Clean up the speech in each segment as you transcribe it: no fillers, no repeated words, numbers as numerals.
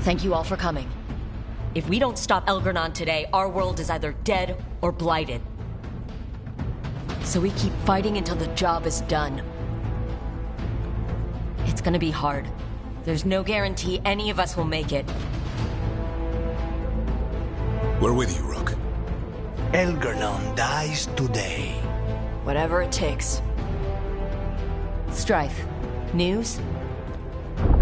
Thank you all for coming. If we don't stop Elgar'nan today, our world is either dead or blighted. So we keep fighting until the job is done. It's gonna be hard. There's no guarantee any of us will make it. We're with you, Rook. Elgar'nan dies today. Whatever it takes. Strife, news?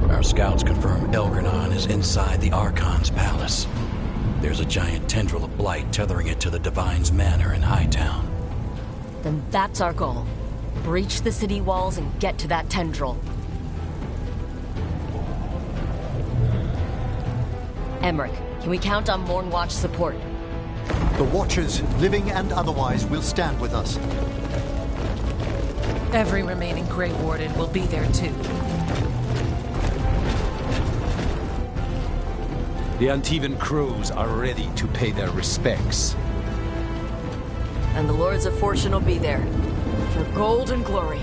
Our scouts confirm Elgar'nan is inside the Archon's palace. There's a giant tendril of blight tethering it to the Divine's manor in Hightown. Then that's our goal. Breach the city walls and get to that tendril. Emmerich, can we count on Mourn Watch support? The Watchers, living and otherwise, will stand with us. Every remaining Grey Warden will be there too. The Antivan Crows are ready to pay their respects. And the Lords of Fortune will be there. For gold and glory.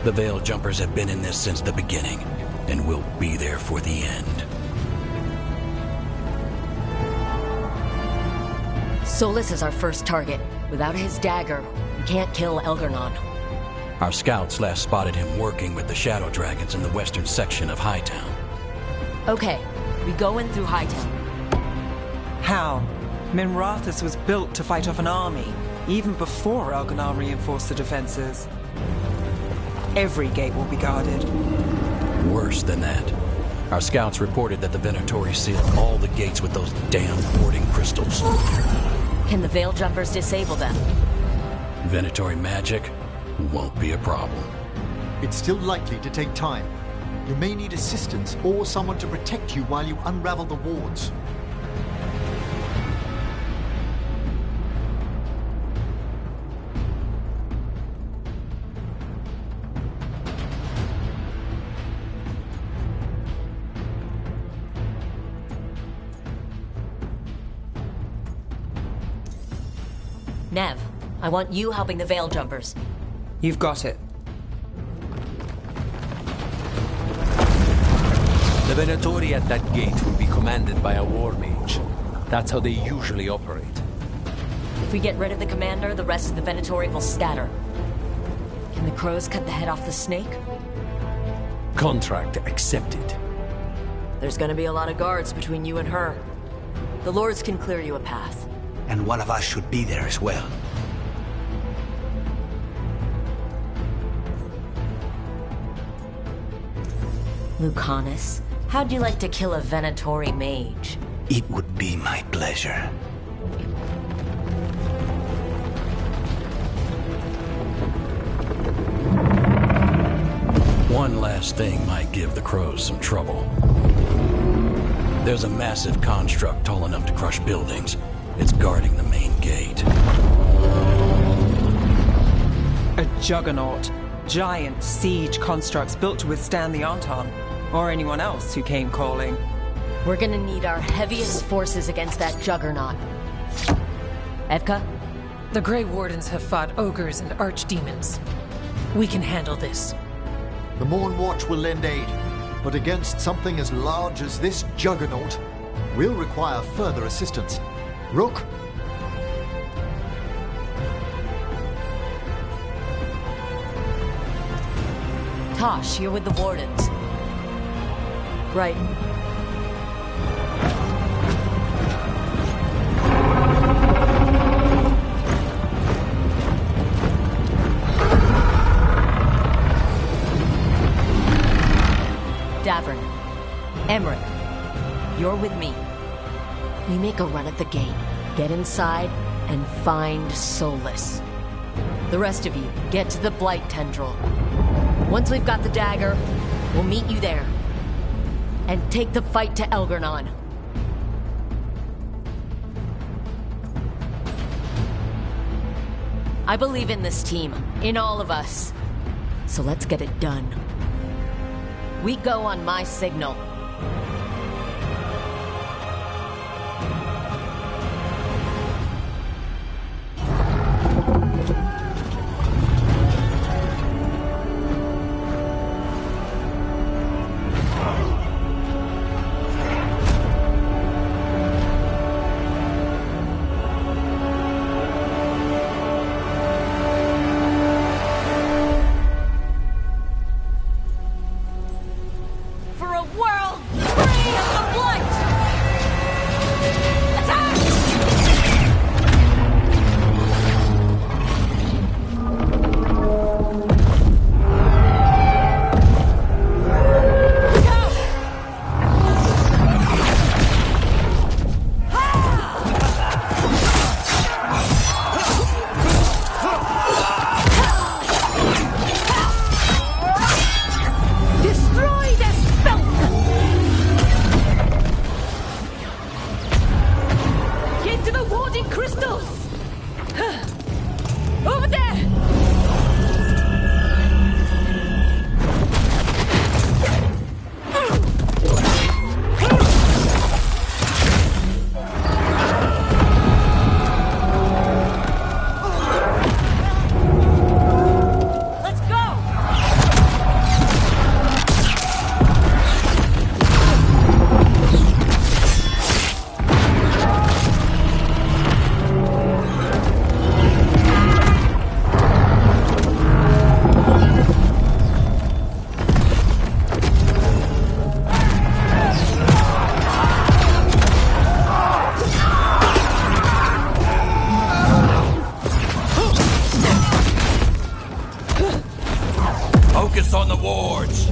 The Veil Jumpers have been in this since the beginning, and will be there for the end. Solas is our first target. Without his dagger, we can't kill Elgar'nan. Our scouts last spotted him working with the Shadow Dragons in the western section of Hightown. Okay, we go in through Hightown. How? Minrathous was built to fight off an army, even before Elgar'nan reinforced the defenses. Every gate will be guarded. Worse than that. Our scouts reported that the Venatori sealed all the gates with those damn warding crystals. Can the Veil Jumpers disable them? Venatori magic won't be a problem. It's still likely to take time. You may need assistance or someone to protect you while you unravel the wards. Nev, I want you helping the Veil Jumpers. You've got it. The Venatori at that gate will be commanded by a war mage. That's how they usually operate. If we get rid of the commander, the rest of the Venatori will scatter. Can the crows cut the head off the snake? Contract accepted. There's gonna be a lot of guards between you and her. The Lords can clear you a path. And one of us should be there as well. Lucanus, how'd you like to kill a Venatori mage? It would be my pleasure. One last thing might give the crows some trouble. There's a massive construct tall enough to crush buildings. It's guarding the main gate. A juggernaut. Giant siege constructs built to withstand the Anton, or anyone else who came calling. We're gonna need our heaviest forces against that juggernaut. Evka? The Grey Wardens have fought ogres and archdemons. We can handle this. The Mourn Watch will lend aid, but against something as large as this juggernaut, we'll require further assistance. Rook? Tosh, you're with the Wardens. Right. Davern. Emmerich. You're with me. We make a run at the gate, get inside, and find Solas. The rest of you, get to the Blight Tendril. Once we've got the dagger, we'll meet you there. And take the fight to Elgar'nan. I believe in this team, in all of us. So let's get it done. We go on my signal. Focus on the wards!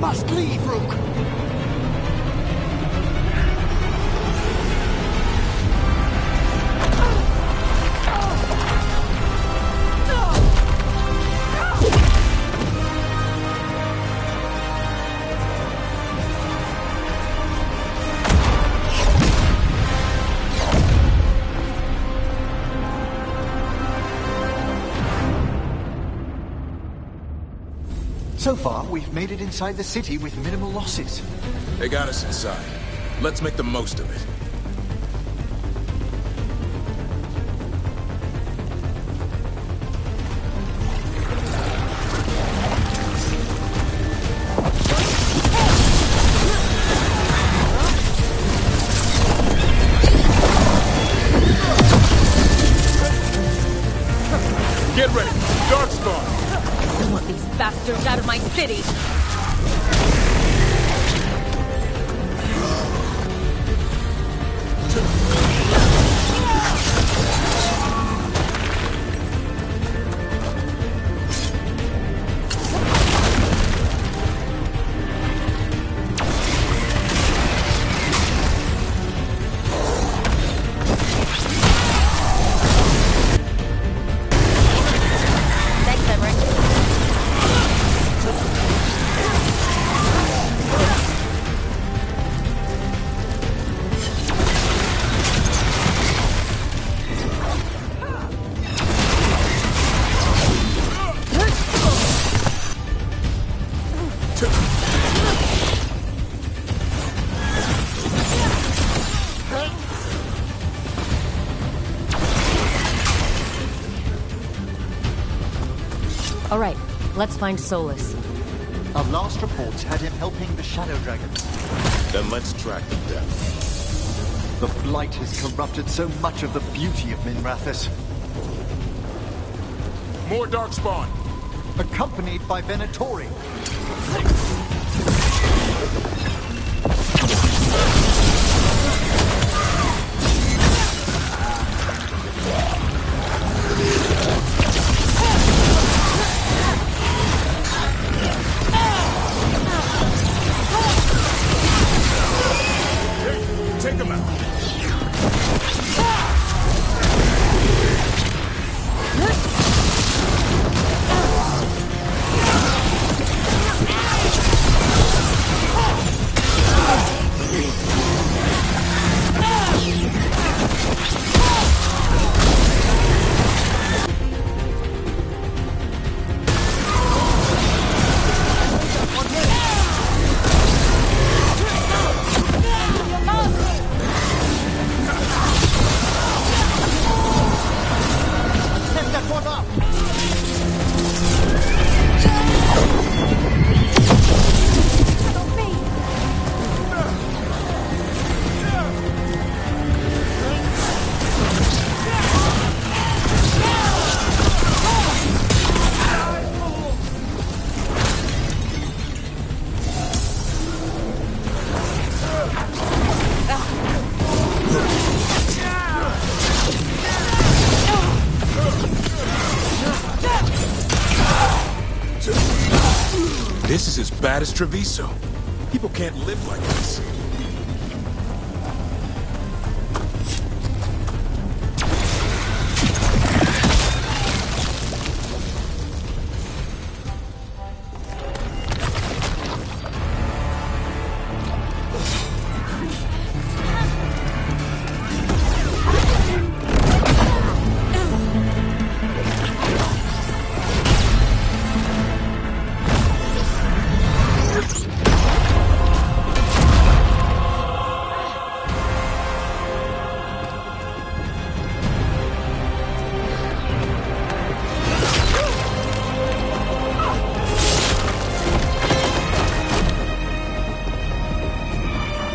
must leave, Rook! So far, we've made it inside the city with minimal losses. They got us inside. Let's make the most of it. Get ready! Darkspawn! I want these bastards out of my city! All right, let's find Solas. Our last reports had him helping the Shadow Dragons. Then let's track them down. The Blight has corrupted so much of the beauty of Minrathous. More Darkspawn! Accompanied by Venatori. This is as bad as Treviso. People can't live like this.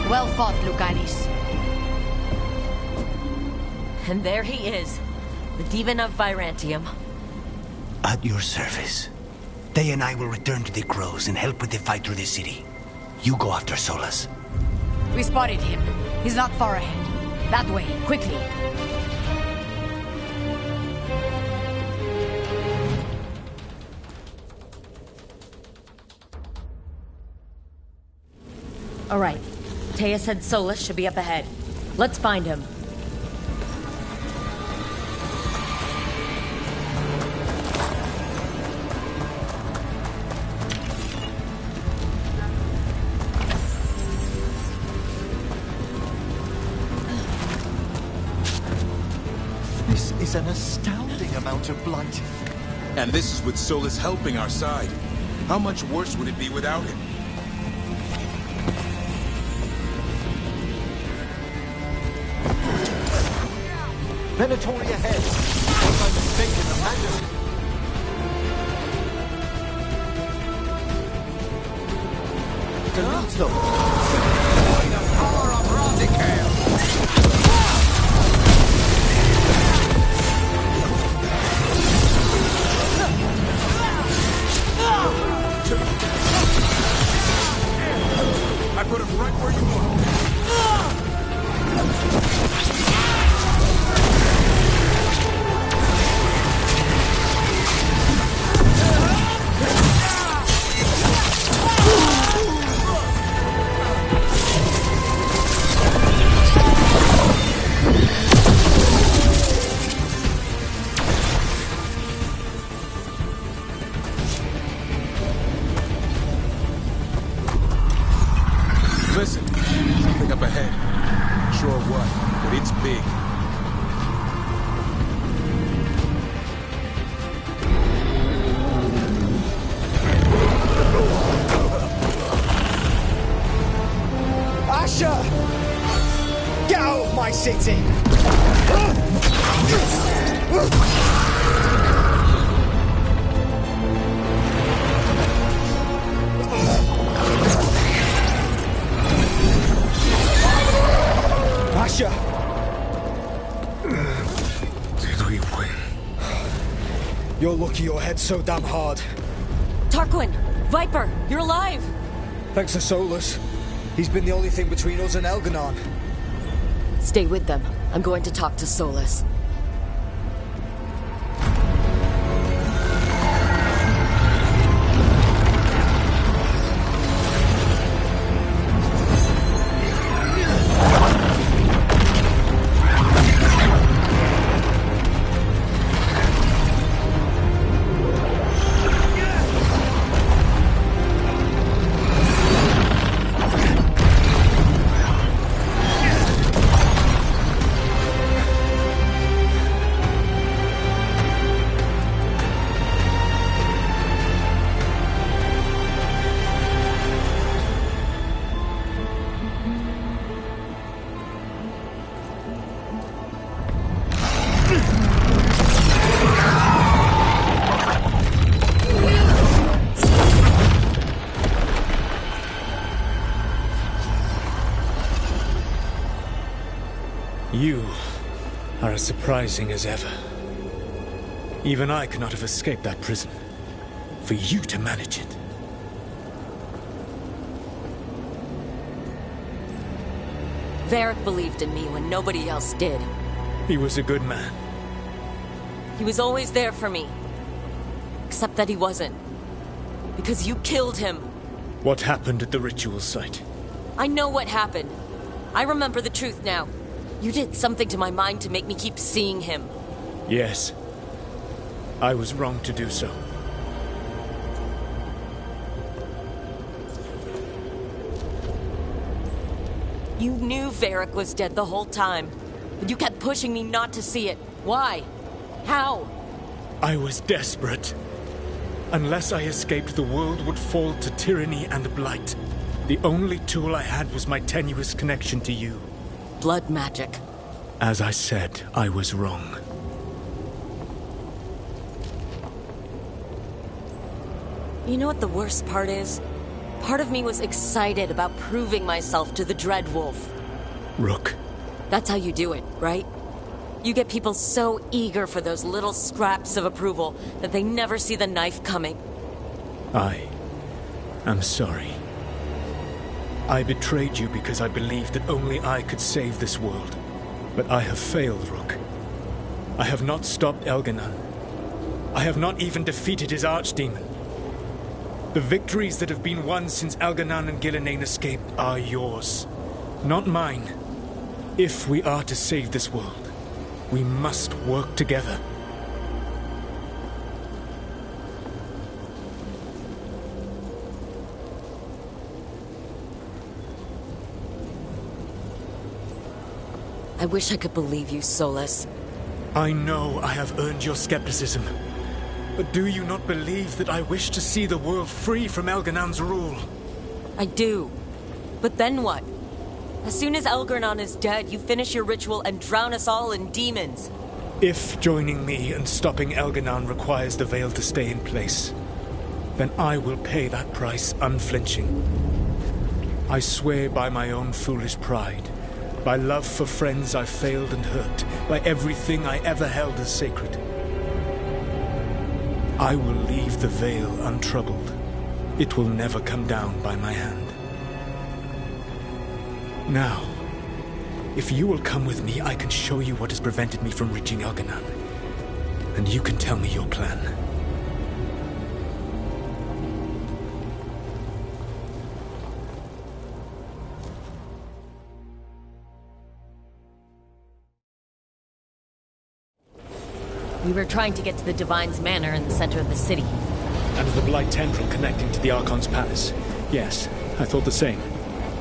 Well fought, Lucanis. And there he is, the Demon of Virantium. At your service. They and I will return to the Crows and help with the fight through the city. You go after Solas. We spotted him. He's not far ahead. That way, quickly. All right. Taya said Solas should be up ahead. Let's find him. This is an astounding amount of blight. And this is with Solas helping our side. How much worse would it be without him? Venatori ahead. Was I mistaken, Amanda? Delete them. By the power of Radical. I put him right where you want. Listen, something up ahead. Sure what, but it's big. Asher! Get out of my city! Asher! Did we win? You're lucky your head's so damn hard. Tarquin! Viper! You're alive! Thanks to Solas. He's been the only thing between us and Elganon. Stay with them. I'm going to talk to Solas. You are as surprising as ever. Even I could not have escaped that prison. For you to manage it. Varric believed in me when nobody else did. He was a good man. He was always there for me. Except that he wasn't. Because you killed him. What happened at the ritual site? I know what happened. I remember the truth now. You did something to my mind to make me keep seeing him. Yes. I was wrong to do so. You knew Varric was dead the whole time. But you kept pushing me not to see it. Why? How? I was desperate. Unless I escaped, the world would fall to tyranny and blight. The only tool I had was my tenuous connection to you. Blood magic. As I said, I was wrong. You know what the worst part is? Part of me was excited about proving myself to the Dreadwolf. Rook. That's how you do it, right? You get people so eager for those little scraps of approval that they never see the knife coming. I'm sorry. I betrayed you because I believed that only I could save this world. But I have failed, Rook. I have not stopped Elganon. I have not even defeated his archdemon. The victories that have been won since Elganon and Gillenane escaped are yours, not mine. If we are to save this world, we must work together. I wish I could believe you, Solas. I know I have earned your skepticism. But do you not believe that I wish to see the world free from Elganon's rule? I do. But then what? As soon as Elganon is dead, you finish your ritual and drown us all in demons. If joining me and stopping Elganon requires the veil to stay in place, then I will pay that price unflinching. I swear by my own foolish pride, by love for friends I failed and hurt, by everything I ever held as sacred. I will leave the veil untroubled. It will never come down by my hand. Now, if you will come with me, I can show you what has prevented me from reaching Elganon. And you can tell me your plan. We were trying to get to the Divine's Manor in the center of the city. And the Blight Tendril connecting to the Archon's palace. Yes, I thought the same.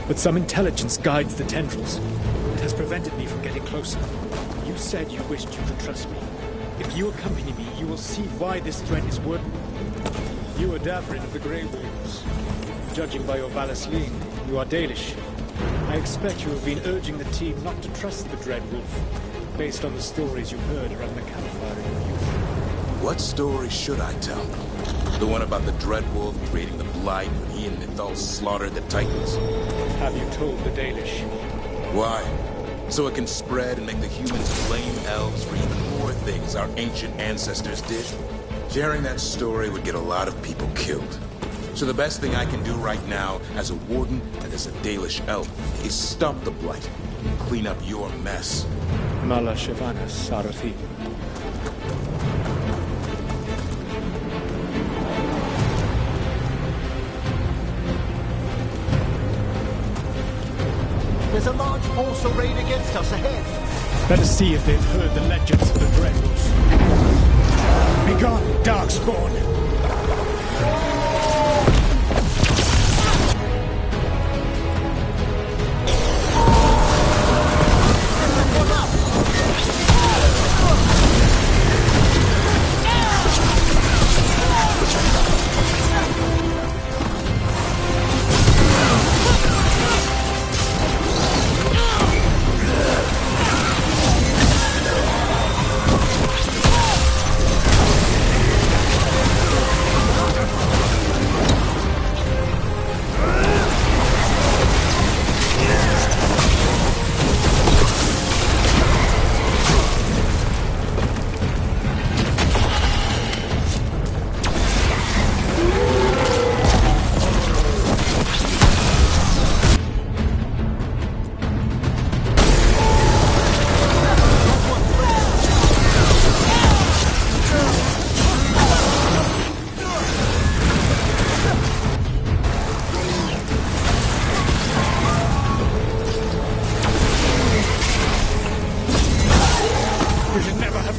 But some intelligence guides the tendrils. It has prevented me from getting closer. You said you wished you could trust me. If you accompany me, you will see why this threat is worth... You are Davrin of the Grey Wardens. Judging by your Valasleen, you are Dalish. I expect you have been urging the team not to trust the Dreadwolf, based on the stories you heard around the campfire in your youth. What story should I tell? The one about the Dreadwolf creating the Blight when he and Nithal slaughtered the Titans? Have you told the Dalish? Why? So it can spread and make the humans blame elves for even more things our ancient ancestors did? Sharing that story would get a lot of people killed. So the best thing I can do right now, as a warden and as a Dalish elf, is stop the Blight and clean up your mess. Mala Shivana Sarathi. There's a large force arrayed against us ahead. Let us see if they've heard the legends of the Dreadwolf. Begone, darkspawn!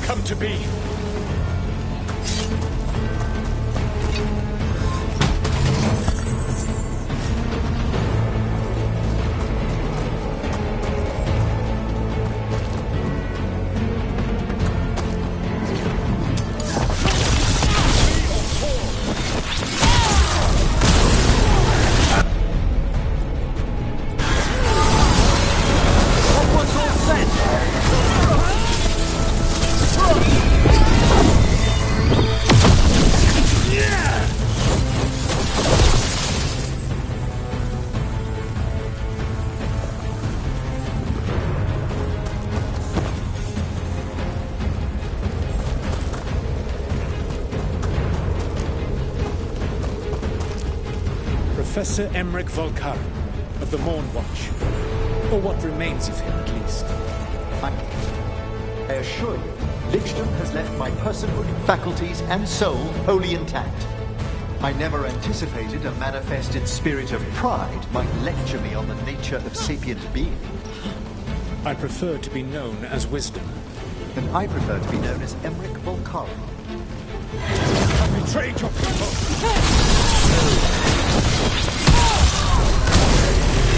come to be. Professor Emmerich Volkar of the Mourn Watch. Or what remains of him, at least. I assure you, Lichton has left my personhood, faculties, and soul wholly intact. I never anticipated a manifested spirit of pride might lecture me on the nature of sapient being. I prefer to be known as Wisdom. And I prefer to be known as Emmerich Volkar. I betrayed your people!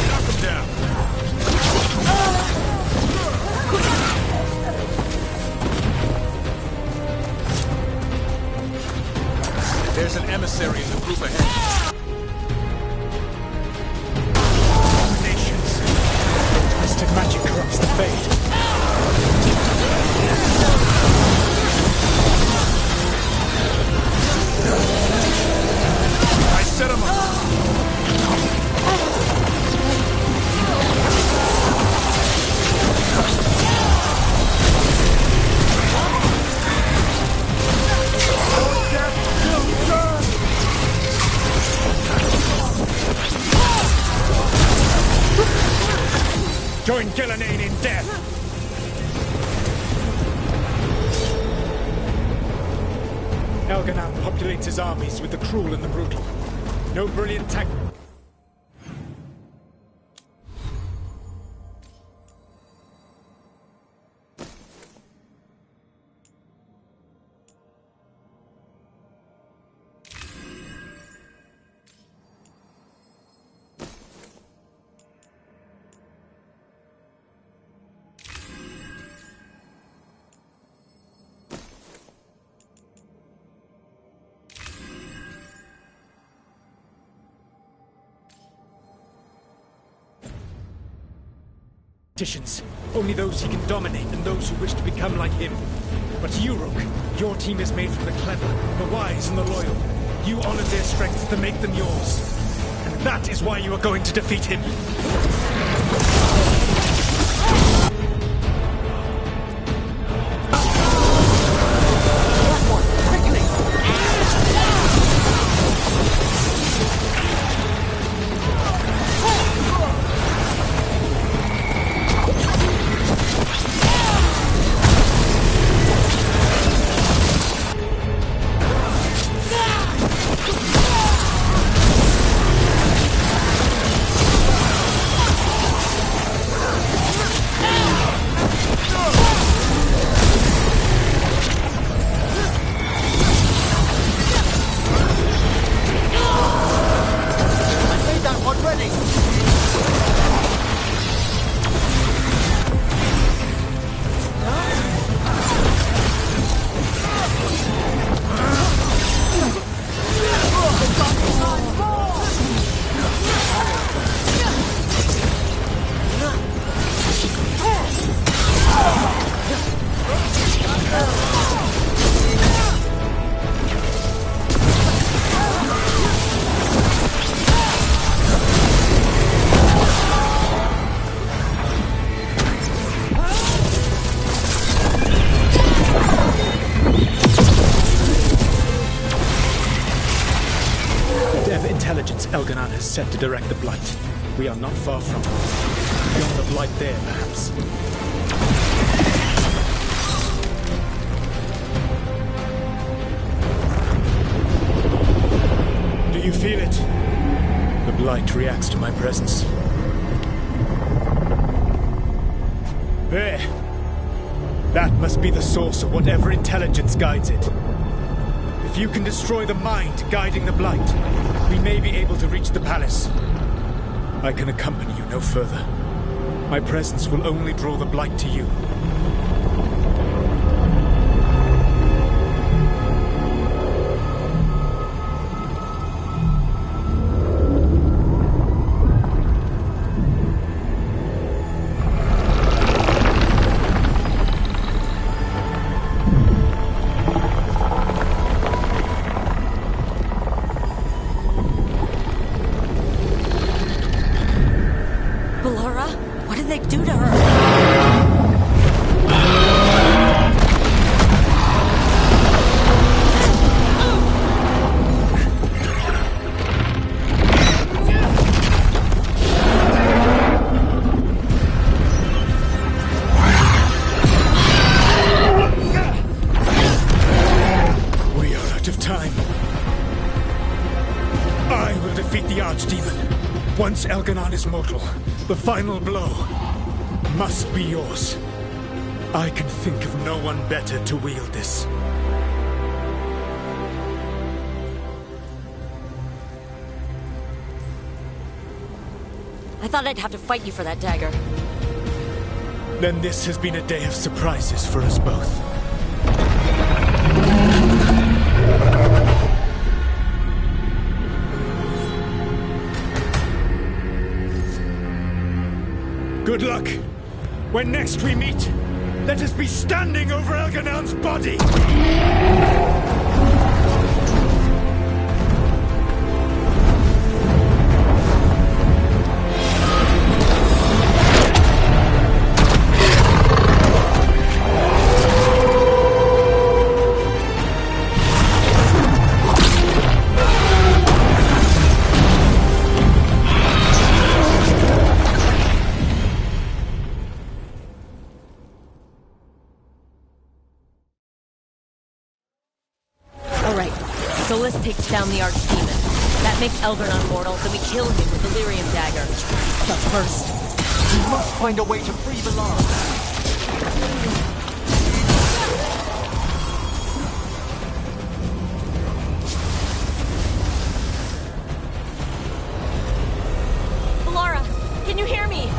Knock him down! There's an emissary in the group ahead. Nations. Twisted magic corrupts the fate. I set him up. Join Gillenane in death! Elganan populates his armies with the cruel and the brutal. No brilliant tactic. Only those he can dominate and those who wish to become like him. But you, Rook, your team is made from the clever, the wise, and the loyal. You honored their strengths to make them yours. And that is why you are going to defeat him. Elganan has set to direct the Blight. We are not far from it. Beyond the Blight there, perhaps. Do you feel it? The Blight reacts to my presence. There! That must be the source of whatever intelligence guides it. If you can destroy the mind guiding the Blight, we may be able to reach the palace. I can accompany you no further. My presence will only draw the Blight to you. Once Elganon is mortal, the final blow must be yours. I can think of no one better to wield this. I thought I'd have to fight you for that dagger. Then this has been a day of surprises for us both. Good luck. When next we meet, let us be standing over Elganon's body! Solas takes down the archdemon. That makes Elgarnon mortal, then we kill him with the Lyrium dagger. But first, we must find a way to free Veilguard. Veilguard, can you hear me?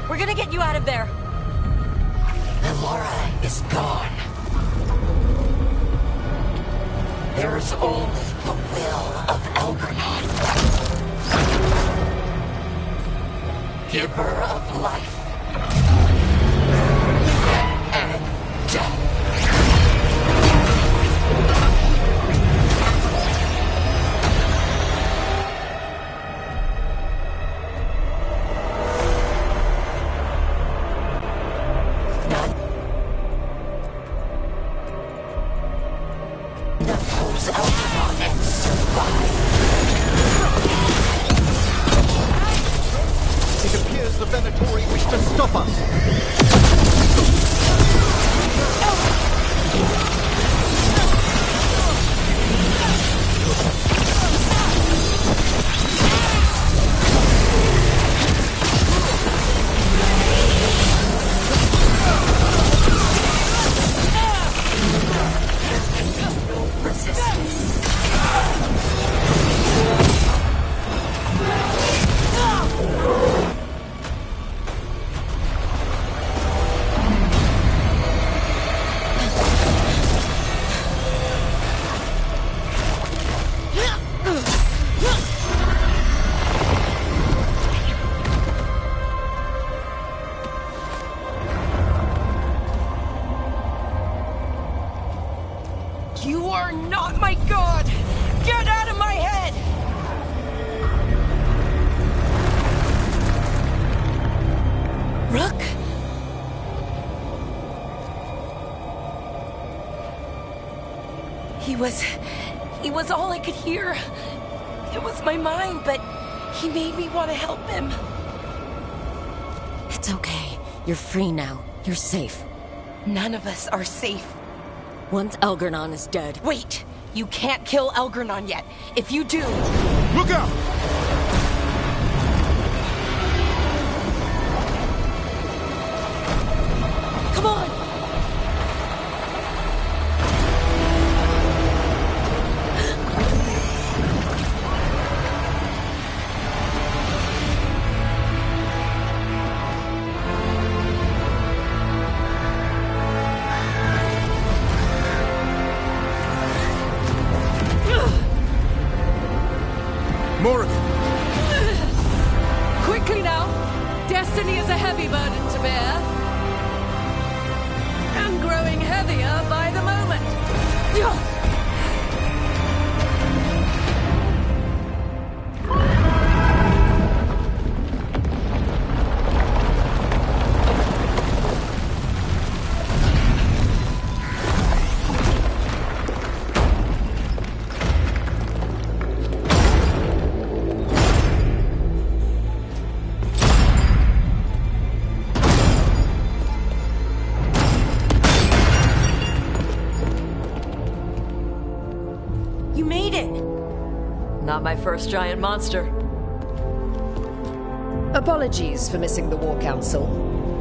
We're gonna get you out of there. Nevarra is gone. There is only the will of Elgarnon, giver of life and death. Rook? He was all I could hear. It was my mind, but he made me want to help him. It's okay. You're free now. You're safe. None of us are safe. Once Elgarnon is dead... Wait! You can't kill Elgarnon yet. If you do... Look out! Quickly now! Destiny is a heavy burden to bear. And growing heavier by the moment. Not my first giant monster. Apologies for missing the War Council.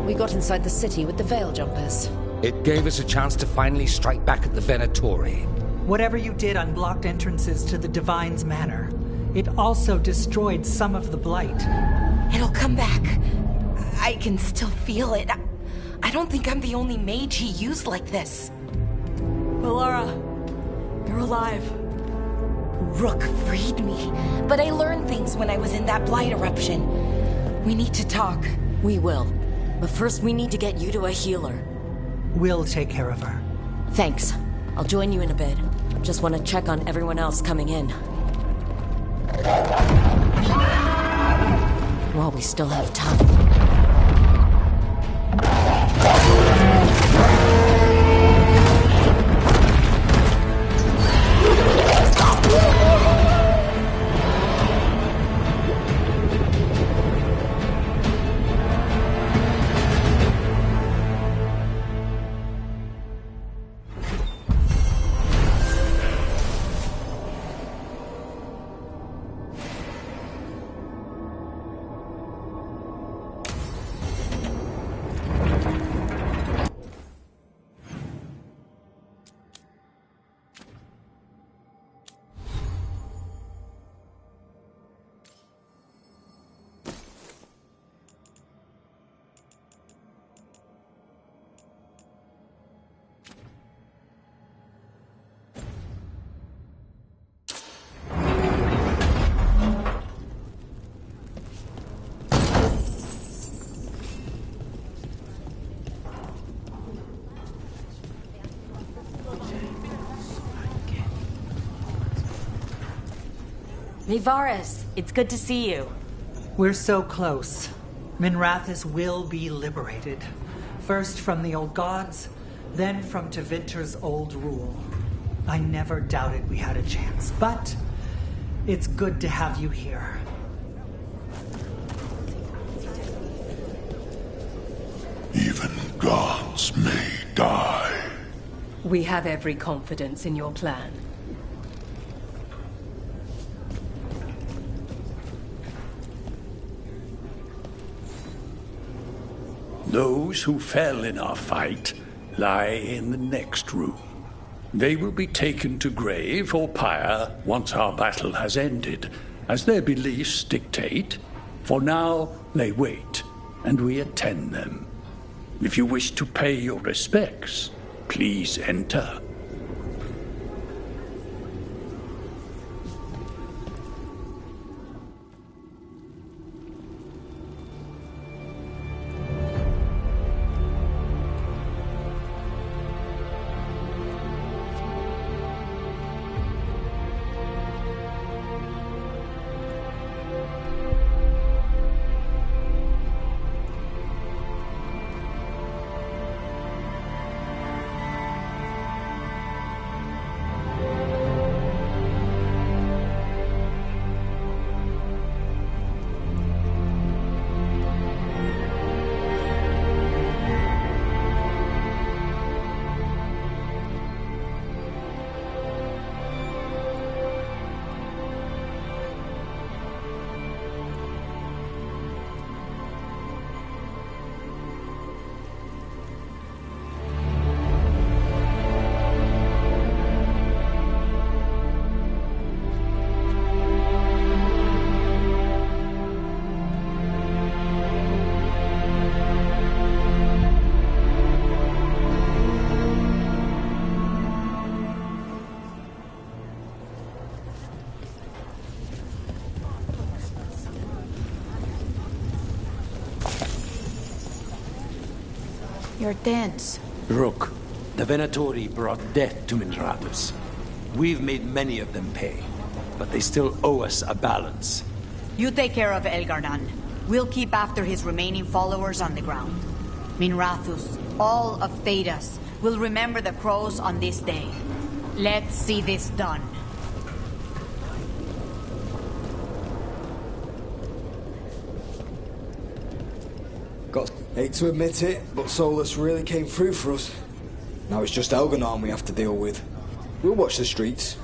We got inside the city with the Veil Jumpers. It gave us a chance to finally strike back at the Venatori. Whatever you did unblocked entrances to the Divine's Manor. It also destroyed some of the Blight. It'll come back. I can still feel it. I don't think I'm the only mage he used like this. Alara, you're alive. Rook freed me, but I learned things when I was in that Blight eruption. We need to talk. We will. But first we need to get you to a healer. We'll take care of her. Thanks. I'll join you in a bit. Just want to check on everyone else coming in. While we still have time. Nevarra, it's good to see you. We're so close. Minrathous will be liberated. First from the old gods, then from Tevinter's old rule. I never doubted we had a chance, but it's good to have you here. Even gods may die. We have every confidence in your plan. Those who fell in our fight lie in the next room. They will be taken to grave or pyre once our battle has ended, as their beliefs dictate. For now, they wait, and we attend them. If you wish to pay your respects, please enter. You're dense. Rook, the Venatori brought death to Minrathus. We've made many of them pay, but they still owe us a balance. You take care of Elgar'nan. We'll keep after his remaining followers on the ground. Minrathus, all of Thedas, will remember the Crows on this day. Let's see this done. Hate to admit it, but Solas really came through for us. Now it's just Elgar'nan we have to deal with. We'll watch the streets.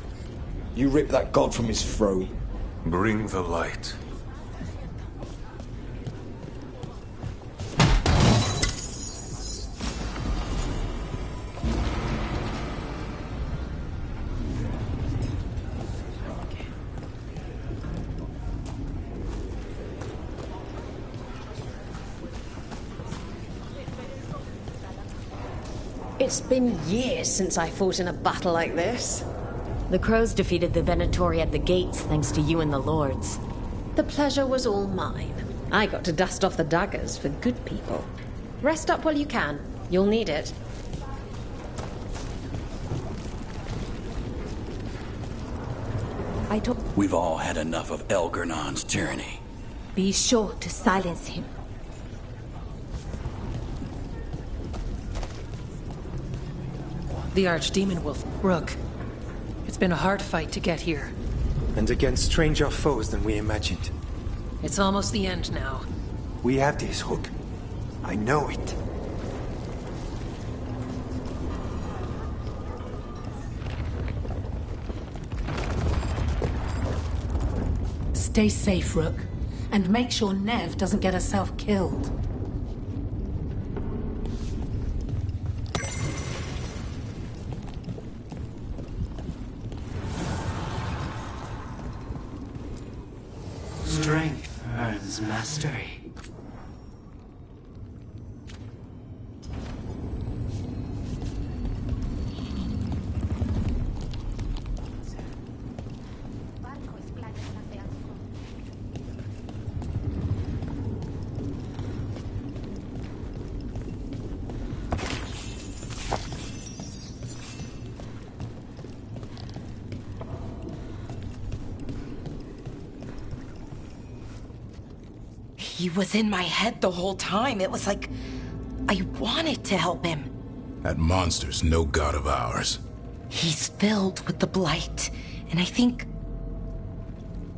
You rip that god from his throne. Bring the light. It's been years since I fought in a battle like this. The Crows defeated the Venatori at the gates thanks to you and the Lords. The pleasure was all mine. I got to dust off the daggers for good people. Rest up while you can. You'll need it. We've all had enough of Elgar'nan's tyranny. Be sure to silence him. The Archdemon will... Rook, it's been a hard fight to get here. And against stranger foes than we imagined. It's almost the end now. We have this, Rook. I know it. Stay safe, Rook. And make sure Nev doesn't get herself killed. Strength earns mastery. He was in my head the whole time. It was like I wanted to help him. That monster's no god of ours. He's filled with the blight, and I think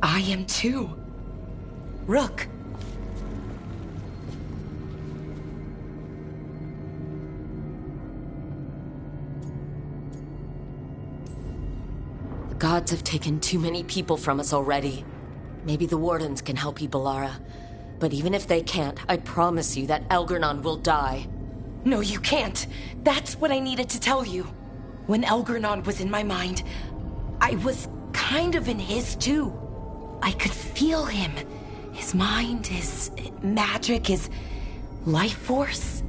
I am too. Rook. The gods have taken too many people from us already. Maybe the Wardens can help you, Bellara. But even if they can't, I promise you that Elgar'nan will die. No, you can't. That's what I needed to tell you. When Elgar'nan was in my mind, I was kind of in his too. I could feel him. His mind, his magic, his life force.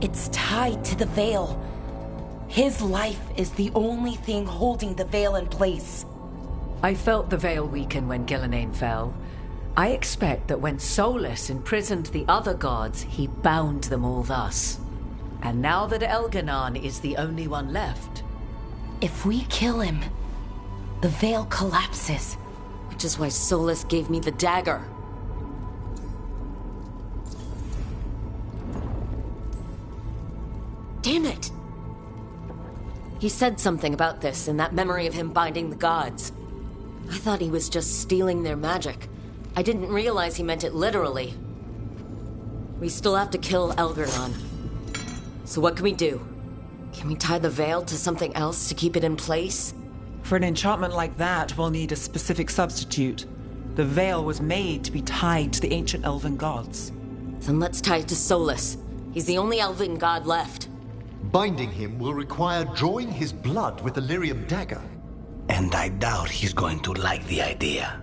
It's tied to the Veil. His life is the only thing holding the Veil in place. I felt the Veil weaken when Gillenane fell. I expect that when Solas imprisoned the other gods, he bound them all thus. And now that Elgar'nan is the only one left... If we kill him, the Veil collapses. Which is why Solas gave me the dagger. Damn it! He said something about this in that memory of him binding the gods. I thought he was just stealing their magic. I didn't realize he meant it literally. We still have to kill Elgar'nan. So what can we do? Can we tie the Veil to something else to keep it in place? For an enchantment like that, we'll need a specific substitute. The Veil was made to be tied to the ancient elven gods. Then let's tie it to Solas. He's the only elven god left. Binding him will require drawing his blood with the lyrium dagger. And I doubt he's going to like the idea.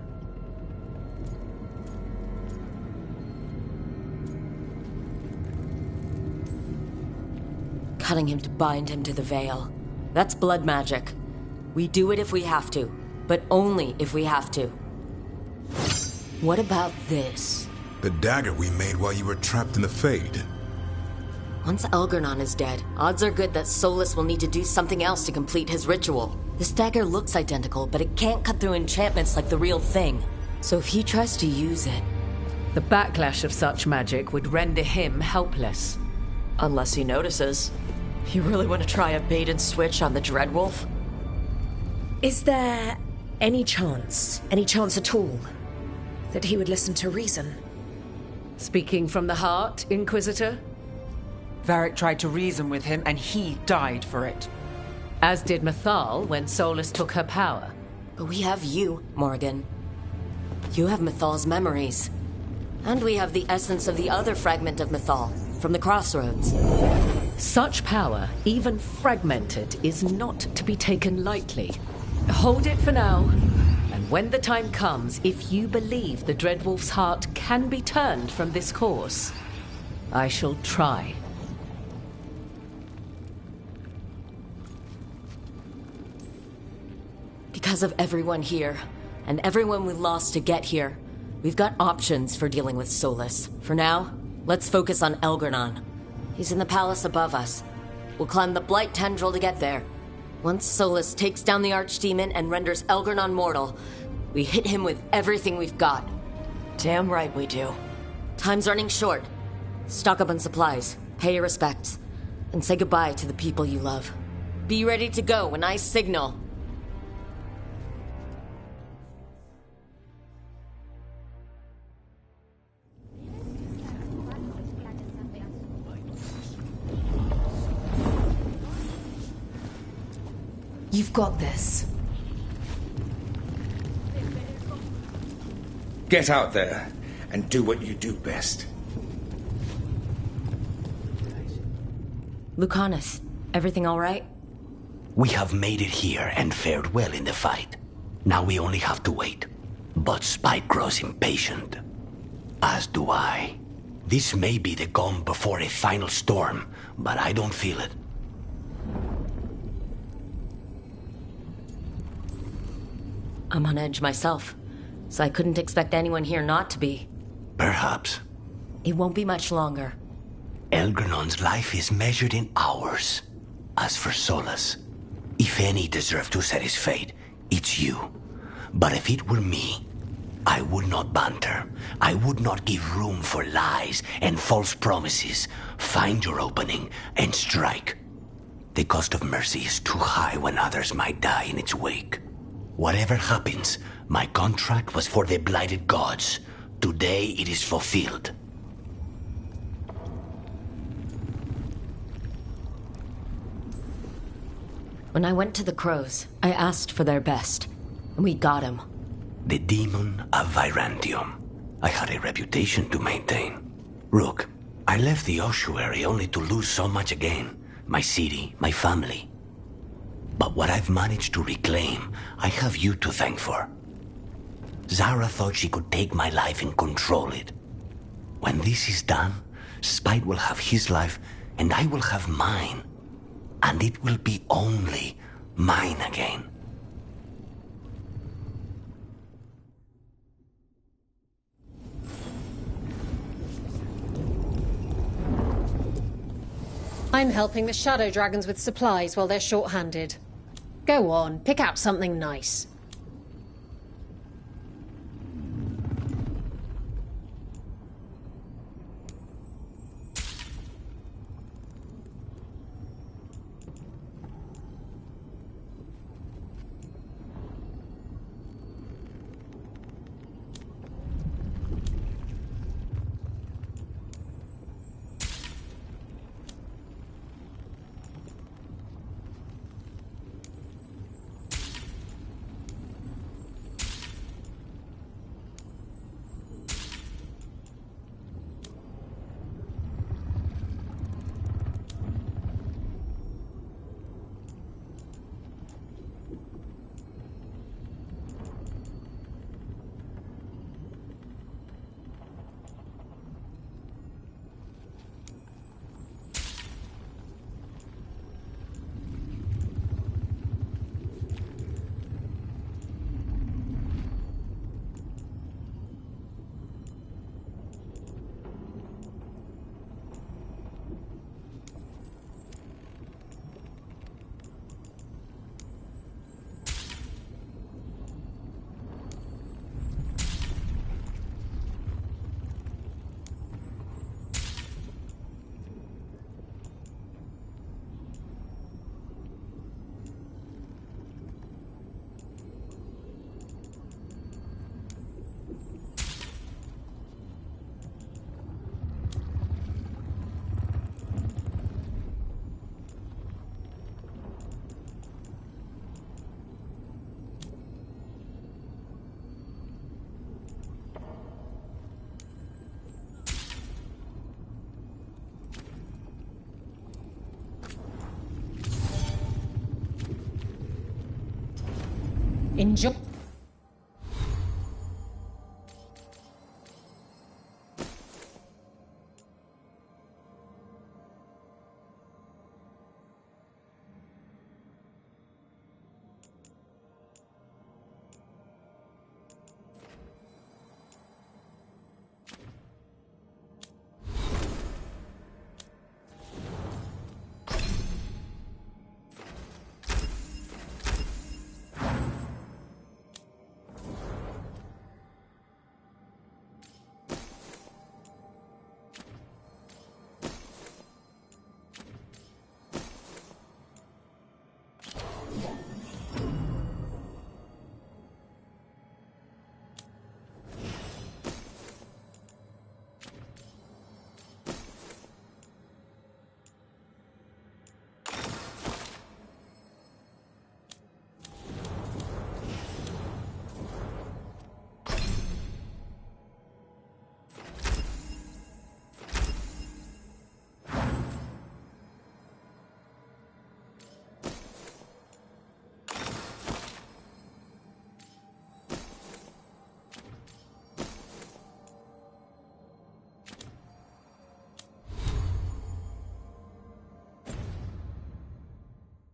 Cutting him to bind him to the Veil. That's blood magic. We do it if we have to, but only if we have to. What about this? The dagger we made while you were trapped in the Fade. Once Elgar'nan is dead, odds are good that Solas will need to do something else to complete his ritual. This dagger looks identical, but it can't cut through enchantments like the real thing. So if he tries to use it... The backlash of such magic would render him helpless. Unless he notices. You really want to try a bait and switch on the Dreadwolf? Is there any chance at all, that he would listen to reason? Speaking from the heart, Inquisitor? Varric tried to reason with him, and he died for it. As did Mythal when Solas took her power. But we have you, Morgan. You have Mythal's memories. And we have the essence of the other fragment of Mythal, from the Crossroads. Such power, even fragmented, is not to be taken lightly. Hold it for now. And when the time comes, if you believe the Dreadwolf's heart can be turned from this course, I shall try. Because of everyone here, and everyone we lost to get here, we've got options for dealing with Solas. For now, let's focus on Elgar'nan. He's in the palace above us. We'll climb the Blight Tendril to get there. Once Solas takes down the Archdemon and renders Elgar'nan mortal, we hit him with everything we've got. Damn right we do. Time's running short. Stock up on supplies, pay your respects, and say goodbye to the people you love. Be ready to go when I signal. You've got this. Get out there and do what you do best. Lucanus, everything all right? We have made it here and fared well in the fight. Now we only have to wait. But Spike grows impatient. As do I. This may be the calm before a final storm, but I don't feel it. I'm on edge myself, so I couldn't expect anyone here not to be. Perhaps. It won't be much longer. Elgar'nan's life is measured in hours. As for Solas, if any deserve to set his fate, it's you. But if it were me, I would not banter. I would not give room for lies and false promises. Find your opening and strike. The cost of mercy is too high when others might die in its wake. Whatever happens, my contract was for the blighted gods. Today it is fulfilled. When I went to the Crows, I asked for their best, and we got him. The demon of Virantium. I had a reputation to maintain. Rook, I left the ossuary only to lose so much again. My city, my family. But what I've managed to reclaim, I have you to thank for. Zara thought she could take my life and control it. When this is done, Spite will have his life, and I will have mine. And it will be only mine again. I'm helping the Shadow Dragons with supplies while they're short-handed. Go on, pick out something nice. Enjoy.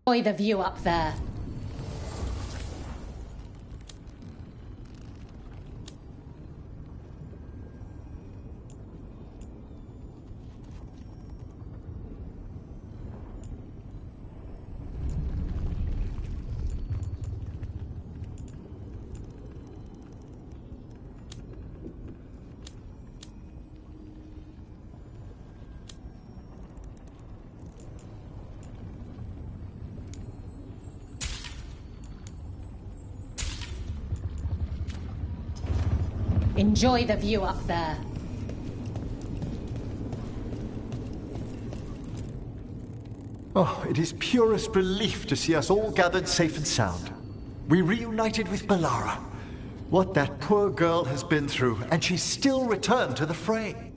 Enjoy the view up there. Enjoy the view up there. Oh, it is purest relief to see us all gathered safe and sound. We reunited with Bellara. What that poor girl has been through, and she's still returned to the fray.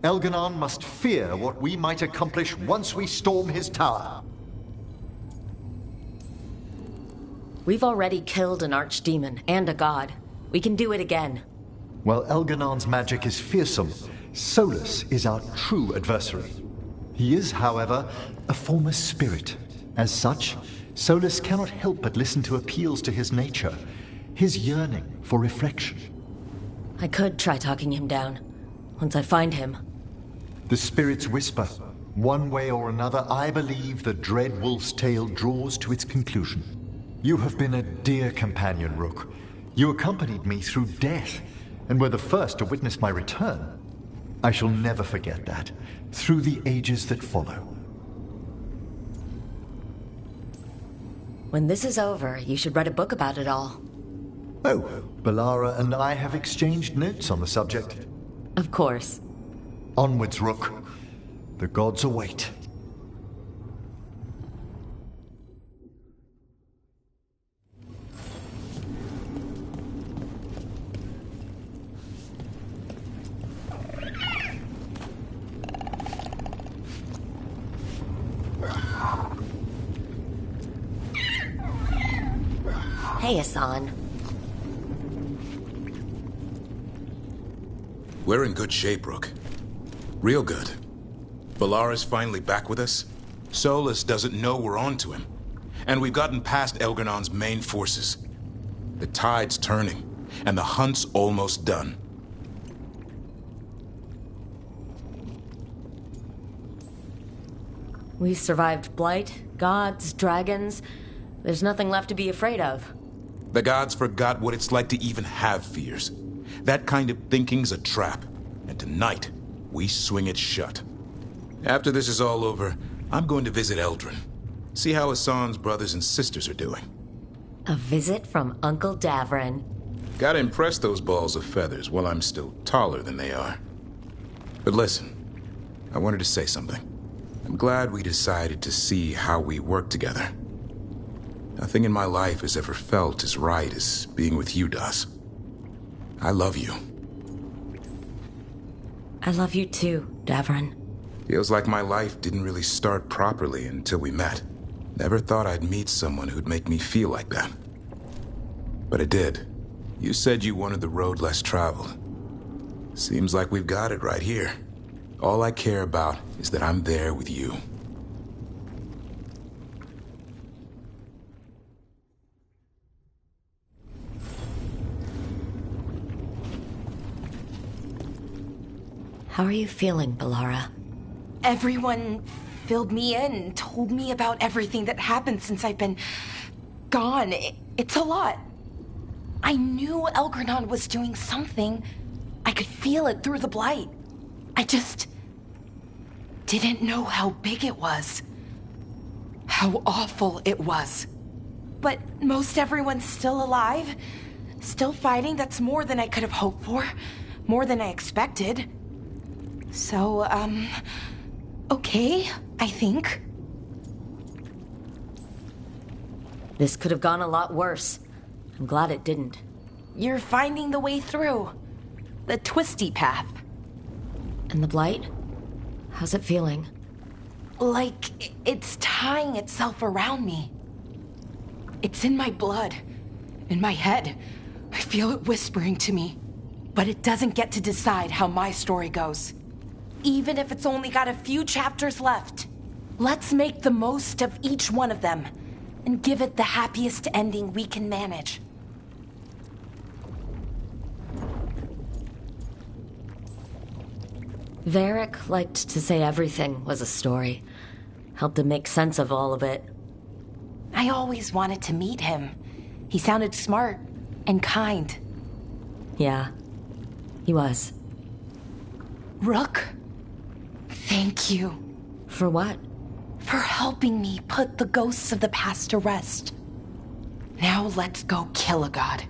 Elganon must fear what we might accomplish once we storm his tower. We've already killed an archdemon and a god. We can do it again. While Elganon's magic is fearsome, Solas is our true adversary. He is, however, a former spirit. As such, Solas cannot help but listen to appeals to his nature, his yearning for reflection. I could try talking him down, once I find him. The spirits whisper. One way or another, I believe the dread wolf's tale draws to its conclusion. You have been a dear companion, Rook. You accompanied me through death, and were the first to witness my return. I shall never forget that, through the ages that follow. When this is over, you should write a book about it all. Oh, Bellara and I have exchanged notes on the subject. Of course. Onwards, Rook. The gods await. Hey, Hassan. We're in good shape, Rook. Real good. Bellara's finally back with us. Solas doesn't know we're on to him. And we've gotten past Elganon's main forces. The tide's turning, and the hunt's almost done. We've survived blight, gods, dragons. There's nothing left to be afraid of. The gods forgot what it's like to even have fears. That kind of thinking's a trap, and tonight, we swing it shut. After this is all over, I'm going to visit Eldrin. See how Hassan's brothers and sisters are doing. A visit from Uncle Davrin. Gotta impress those balls of feathers while I'm still taller than they are. But listen, I wanted to say something. I'm glad we decided to see how we work together. Nothing in my life has ever felt as right as being with you, does. I love you. I love you too, Davrin. Feels like my life didn't really start properly until we met. Never thought I'd meet someone who'd make me feel like that. But it did. You said you wanted the road less traveled. Seems like we've got it right here. All I care about is that I'm there with you. How are you feeling, Bellara? Everyone filled me in and told me about everything that happened since I've been gone. It's a lot. I knew Elgranon was doing something. I could feel it through the blight. I just didn't know how big it was. How awful it was. But most everyone's still alive. Still fighting. That's more than I could have hoped for. More than I expected. So, okay, I think. This could have gone a lot worse. I'm glad it didn't. You're finding the way through. The twisty path. And the blight? How's it feeling? Like it's tying itself around me. It's in my blood. In my head. I feel it whispering to me. But it doesn't get to decide how my story goes. Even if it's only got a few chapters left. Let's make the most of each one of them. And give it the happiest ending we can manage. Varric liked to say everything was a story. Helped him make sense of all of it. I always wanted to meet him. He sounded smart and kind. Yeah, he was. Rook, thank you. For what? For helping me put the ghosts of the past to rest. Now let's go kill a god.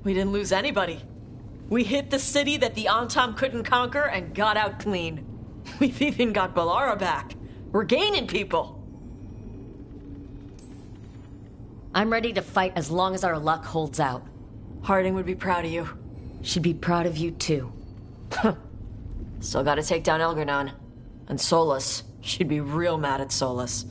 We didn't lose anybody. We hit the city that the Antam couldn't conquer and got out clean. We've even got Bellara back. We're gaining people. I'm ready to fight as long as our luck holds out. Harding would be proud of you. She'd be proud of you too. Still gotta take down Elgranon. And Solas. She'd be real mad at Solas.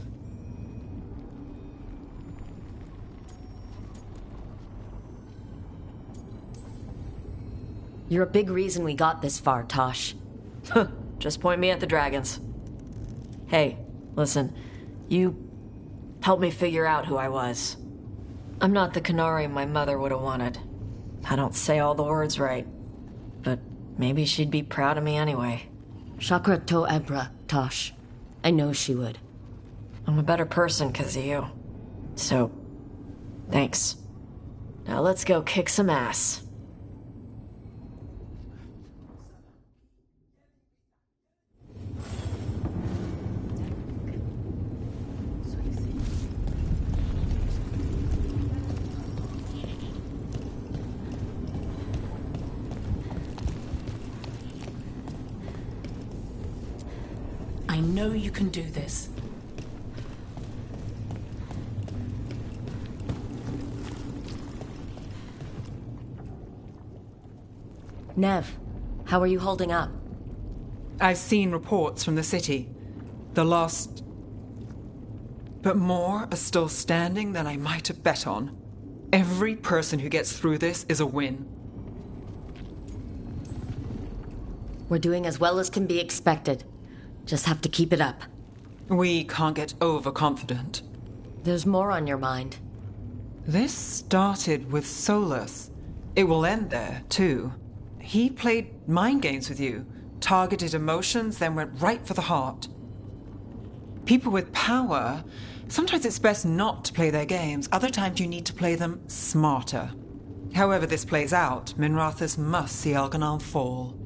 You're a big reason we got this far, Tosh. Just point me at the dragons. Hey, listen. You helped me figure out who I was. I'm not the canary my mother would have wanted. I don't say all the words right. But maybe she'd be proud of me anyway. Chakra to Ebra, Tosh. I know she would. I'm a better person because of you. So, thanks. Now let's go kick some ass. I know you can do this. Nev, how are you holding up? I've seen reports from the city. The lost... But more are still standing than I might have bet on. Every person who gets through this is a win. We're doing as well as can be expected. Just have to keep it up. We can't get overconfident. There's more on your mind. This started with Solas. It will end there, too. He played mind games with you, targeted emotions, then went right for the heart. People with power, sometimes it's best not to play their games. Other times you need to play them smarter. However this plays out, Minrathous must see Elgranon fall.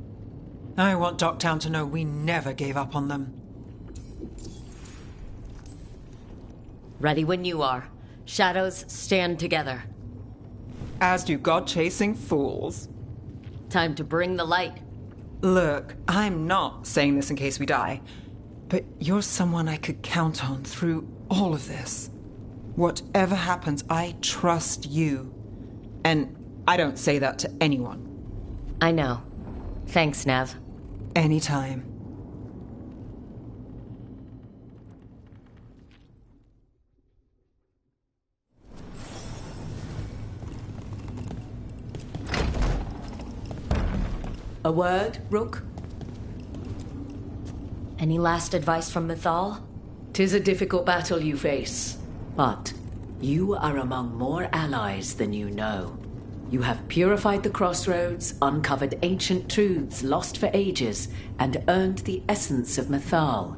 I want Docktown to know we never gave up on them. Ready when you are. Shadows stand together. As do god-chasing fools. Time to bring the light. Look, I'm not saying this in case we die, but you're someone I could count on through all of this. Whatever happens, I trust you. And I don't say that to anyone. I know. Thanks, Nav. Anytime. A word, Rook? Any last advice from Mythal? 'Tis a difficult battle you face, but you are among more allies than you know. You have purified the crossroads, uncovered ancient truths lost for ages, and earned the essence of Mythal.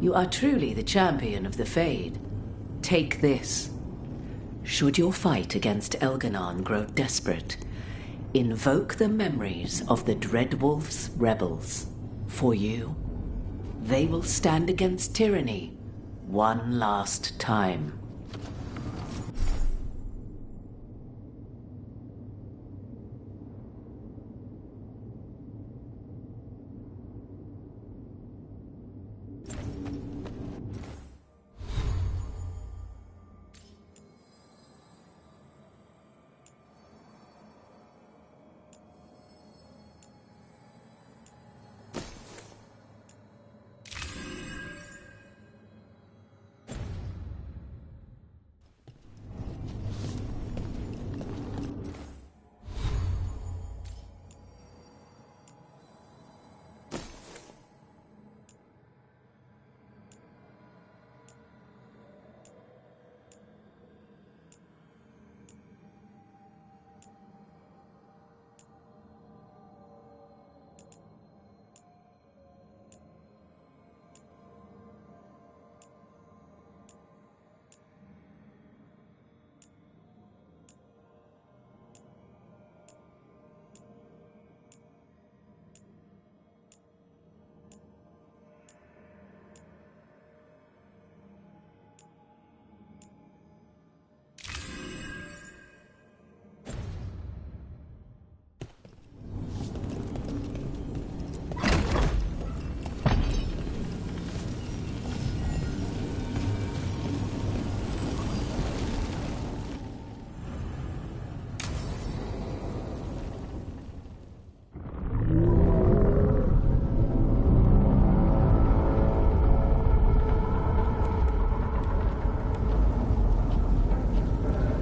You are truly the champion of the Fade. Take this. Should your fight against Elganon grow desperate, invoke the memories of the Dreadwolf's rebels. For you, they will stand against tyranny one last time.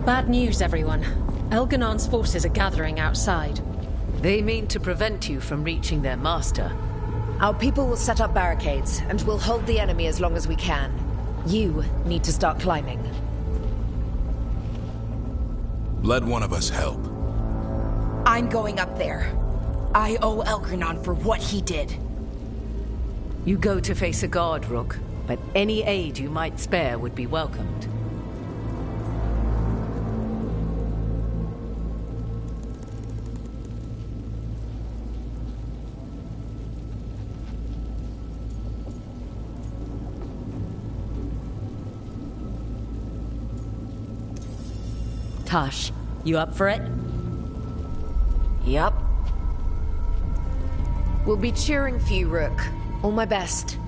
Bad news, everyone. Elganon's forces are gathering outside. They mean to prevent you from reaching their master. Our people will set up barricades, and we'll hold the enemy as long as we can. You need to start climbing. Let one of us help. I'm going up there. I owe Elganon for what he did. You go to face a guard, Rook, but any aid you might spare would be welcomed. Tosh, you up for it? Yup. We'll be cheering for you, Rook. All my best.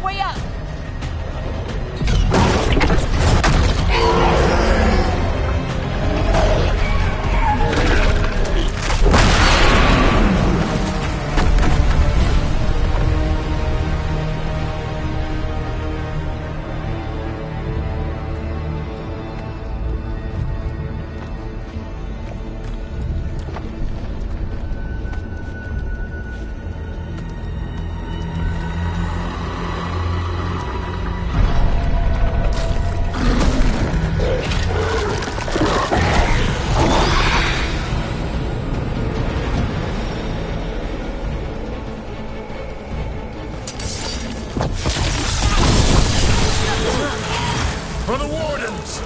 way up! For the Wardens!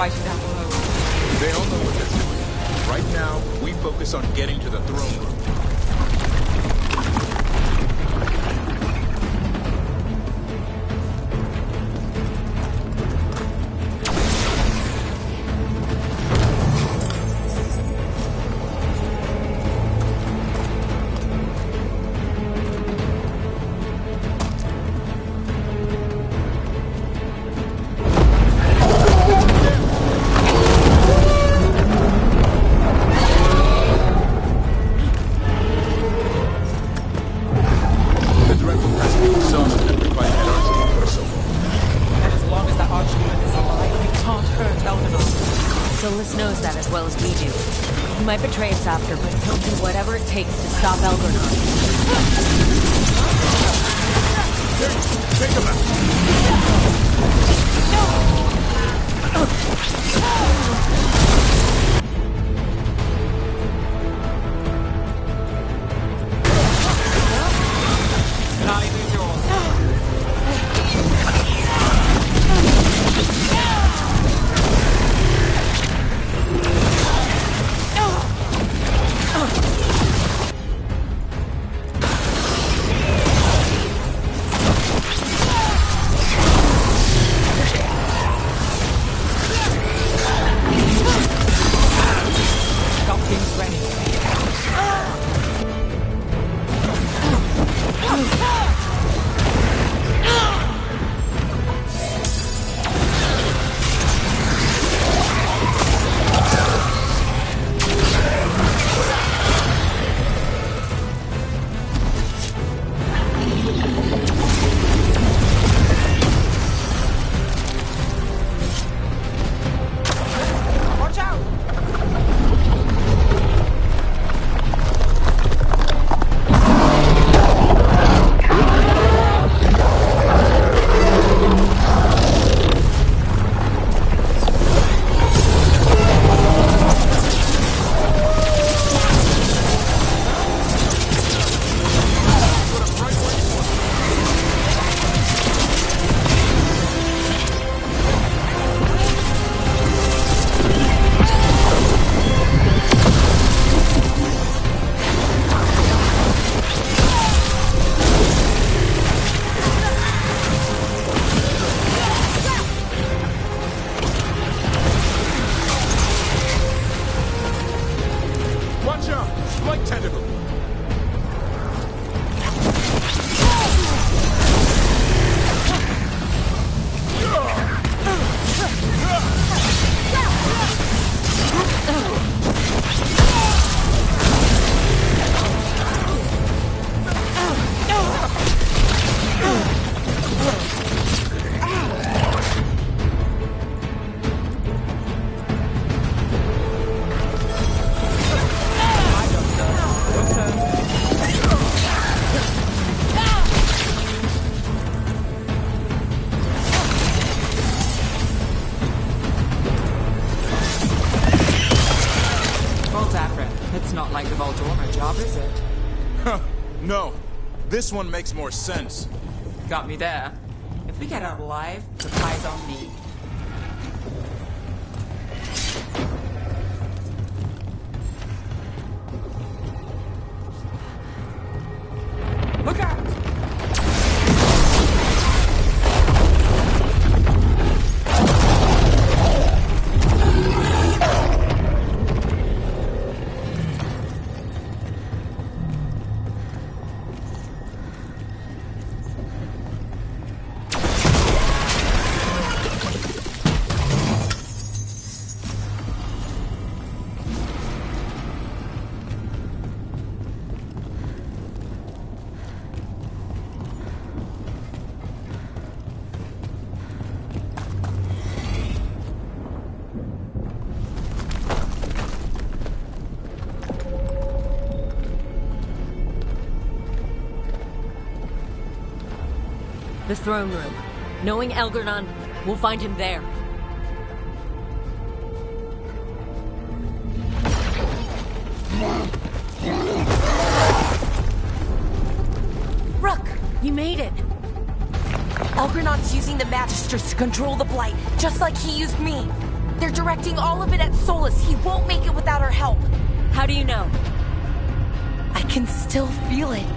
fighting down below. They all know what they're doing. Right now, we focus on getting to the throne room. Solas knows that as well as we do. He might betray us after, but he'll do whatever it takes to stop Elgernard. Take him out! That's not like the Voldormer job, is it? No. This one makes more sense. Got me there. If we get out alive, the pie's on me. Look out! The throne room. Knowing Elgar'nan, we'll find him there. Rook! You made it! Elgar'nan's using the Magisters to control the Blight, just like he used me. They're directing all of it at Solas. He won't make it without our help. How do you know? I can still feel it.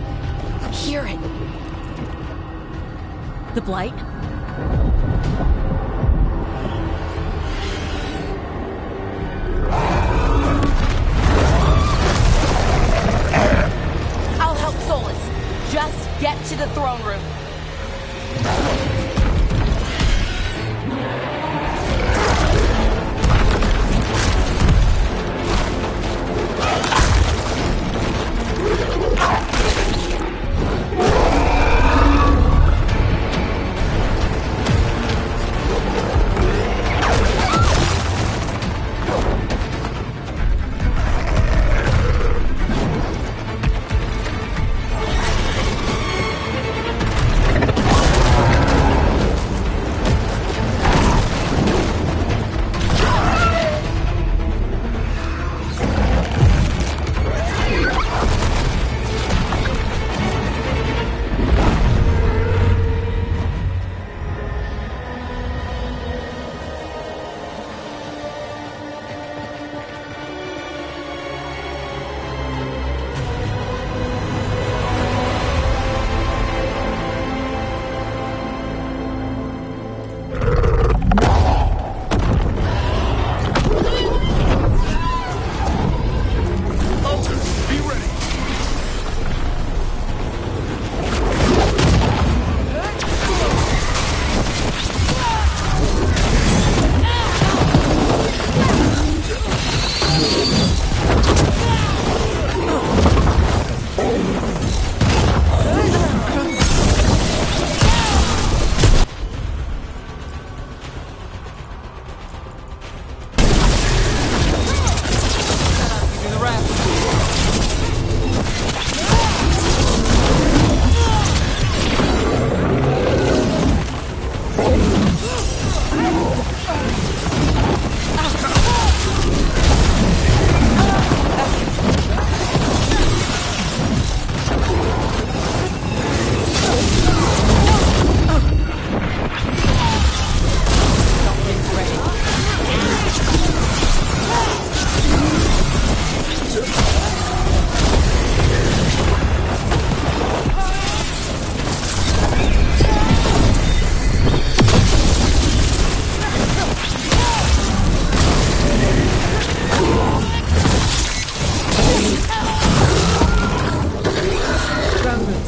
Hear it. The Blight? I'll help Solas. Just get to the throne room.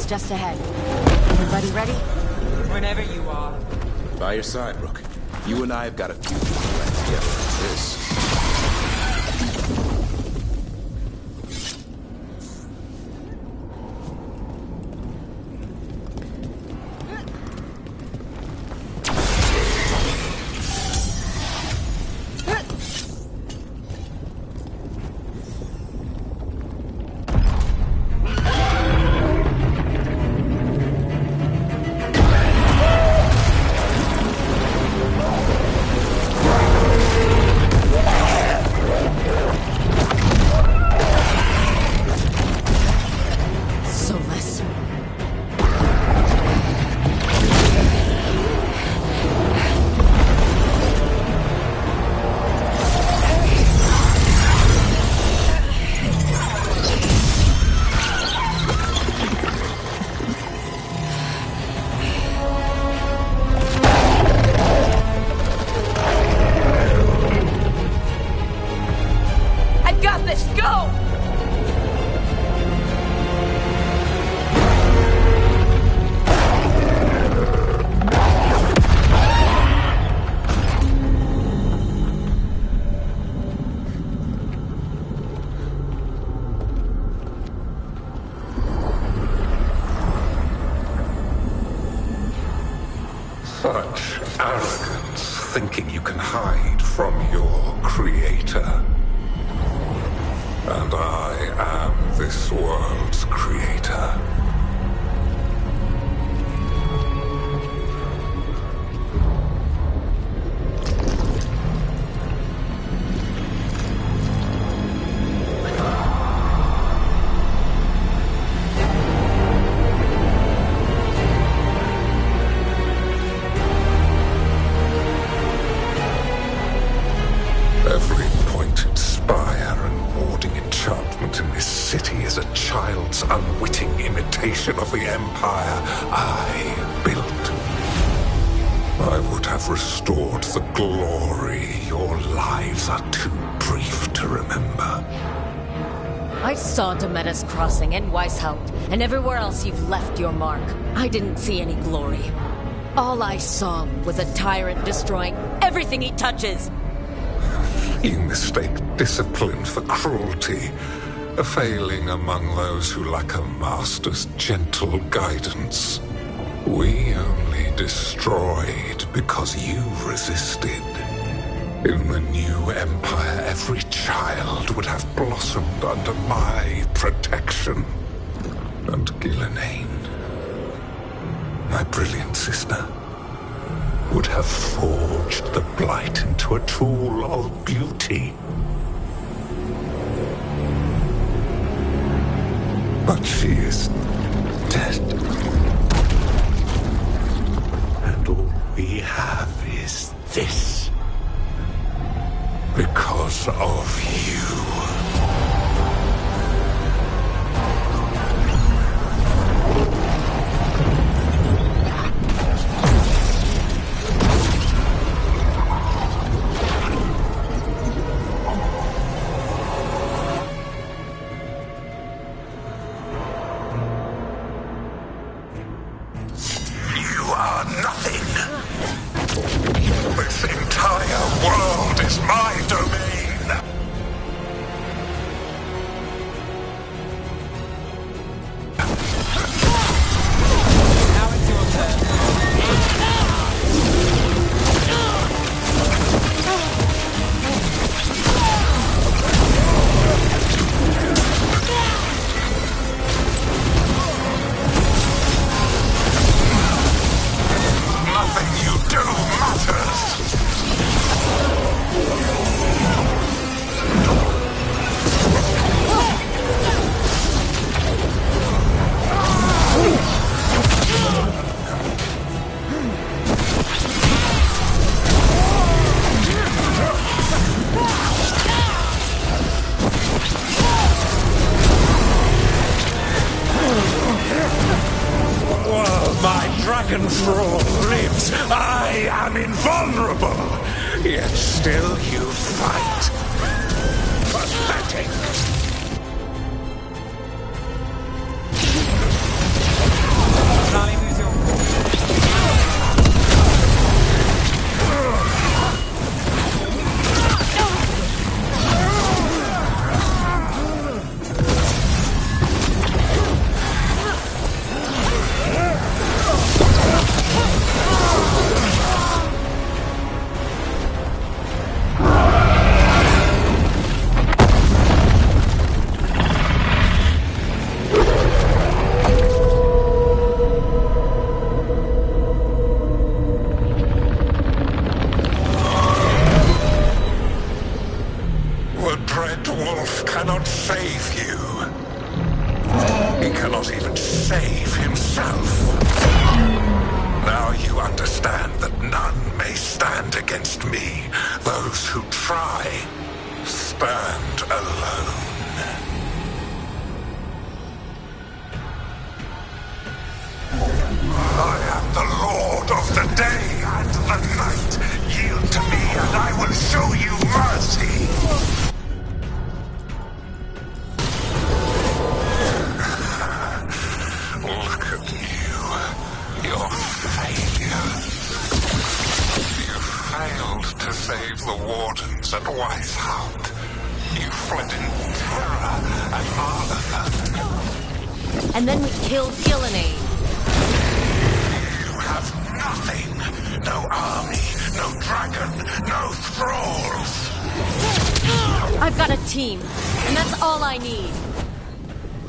Just ahead. Everybody ready? Whenever you are. By your side, Rook. You and I have got a few people right together like this. Arrogance, thinking you can hide from your creator. And I am this world's creator. Every pointed spire and warding enchantment in this city is a child's unwitting imitation of the empire I built. I would have restored the glory. Your lives are too brief to remember. I saw Demeter's Crossing and Weishaupt, and everywhere else you've left your mark. I didn't see any glory. All I saw was a tyrant destroying everything he touches. You mistake discipline for cruelty, a failing among those who lack a master's gentle guidance. We only destroyed because you resisted. In the new empire, every child would have blossomed under my protection. And Gillenane, my brilliant sister, would have forged the blight into a tool of beauty. But she is dead. And all we have is this. Because of you. Save the Wardens at Weishaupt. You fled in terror at Arlathan. And then we killed Gillenane. You have nothing. No army, no dragon, no thralls. I've got a team, and that's all I need.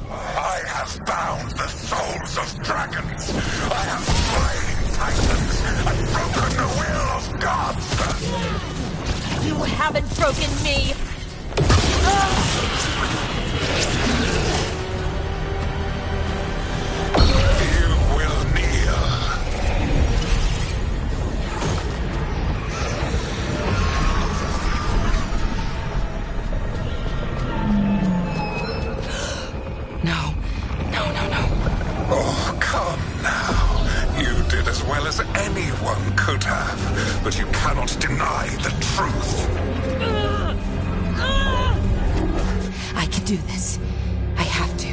I have bound the souls of dragons. I have slain titans and broken the will of gods. You haven't broken me. You will kneel. No. Oh, come now. You did as well as anyone could have, but you cannot deny the truth. I can do this. I have to.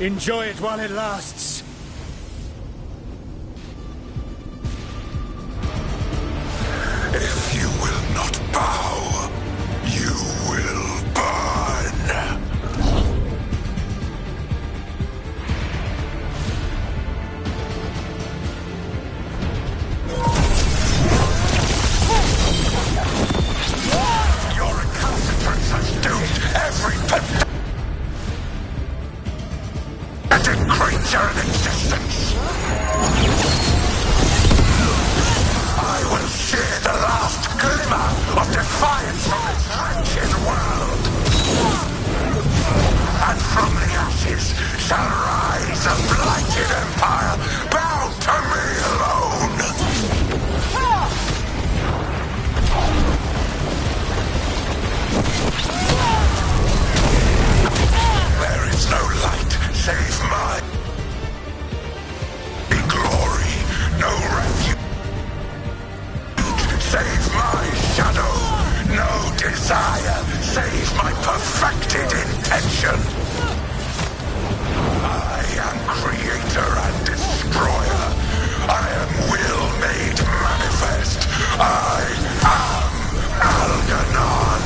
Enjoy it while it lasts. If you will not bow, you will burn. Your recalcitrance has doomed every creature in existence. I will share the last glimmer of defiance from this wretched world. And from the ashes shall rise a blighted empire bound to me alone. There is no light save mine. Glory, no refuge. Save my shadow. No desire save my perfected intention. I am creator and destroyer. I am will made manifest. I am Algernon.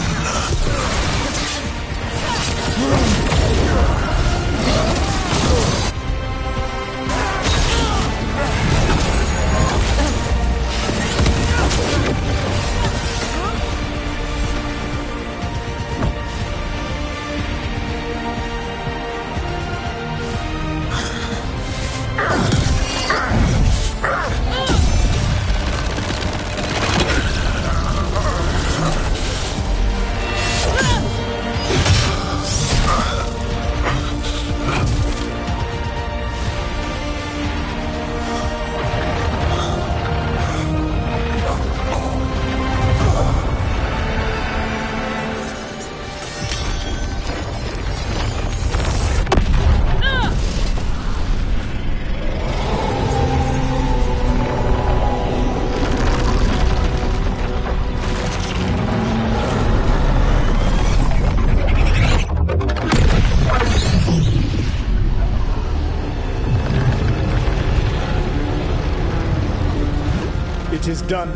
It is done.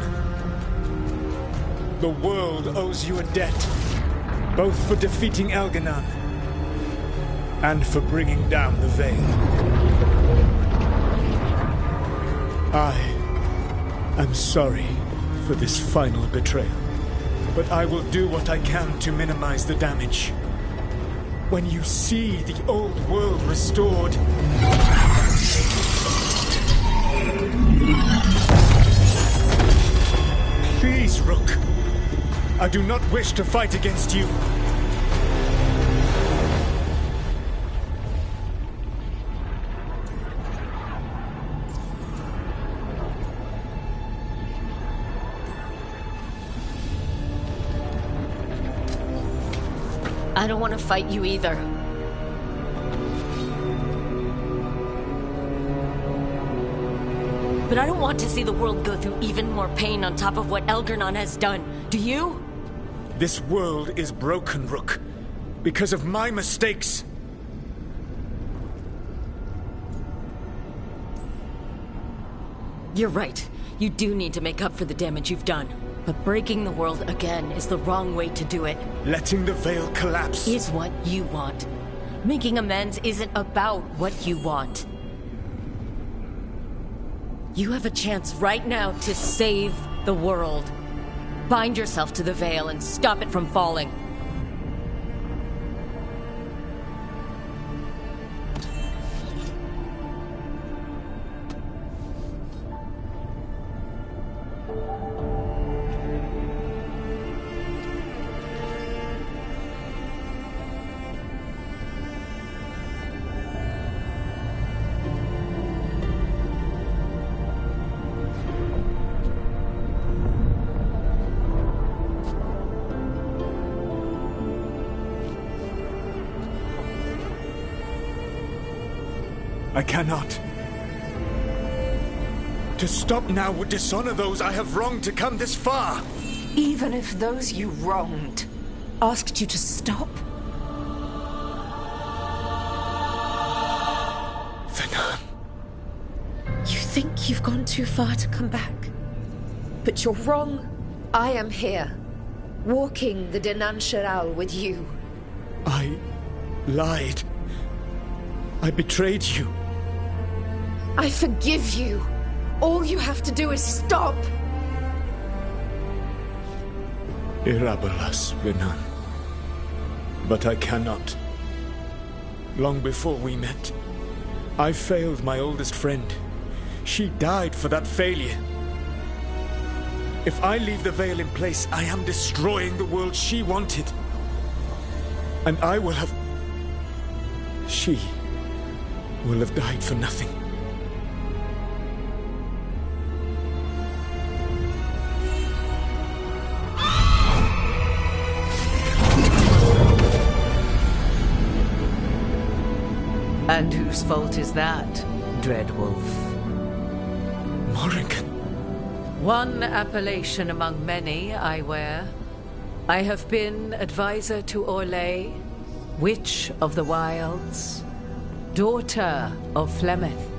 The world owes you a debt, both for defeating Elganon and for bringing down the Veil. I am sorry for this final betrayal, but I will do what I can to minimize the damage. When you see the old world restored, please, Rook. I do not wish to fight against you. I don't want to fight you either. But I don't want to see the world go through even more pain on top of what Elgar'nan has done. Do you? This world is broken, Rook, because of my mistakes. You're right. You do need to make up for the damage you've done. But breaking the world again is the wrong way to do it. Letting the Veil collapse is what you want. Making amends isn't about what you want. You have a chance right now to save the world. Bind yourself to the Veil and stop it from falling. I cannot. To stop now would dishonor those I have wronged to come this far. Even if those you wronged asked you to stop? Fen'Harel. You think you've gone too far to come back? But you're wrong. I am here, walking the Denancheral with you. I lied. I betrayed you. I forgive you. All you have to do is stop. Irabalas, Rinan. But I cannot. Long before we met, I failed my oldest friend. She died for that failure. If I leave the Veil in place, I am destroying the world she wanted. And I will have... She will have died for nothing. And whose fault is that, Dreadwolf? Morrigan. One appellation among many, I wear. I have been advisor to Orlais, Witch of the Wilds, daughter of Flemeth,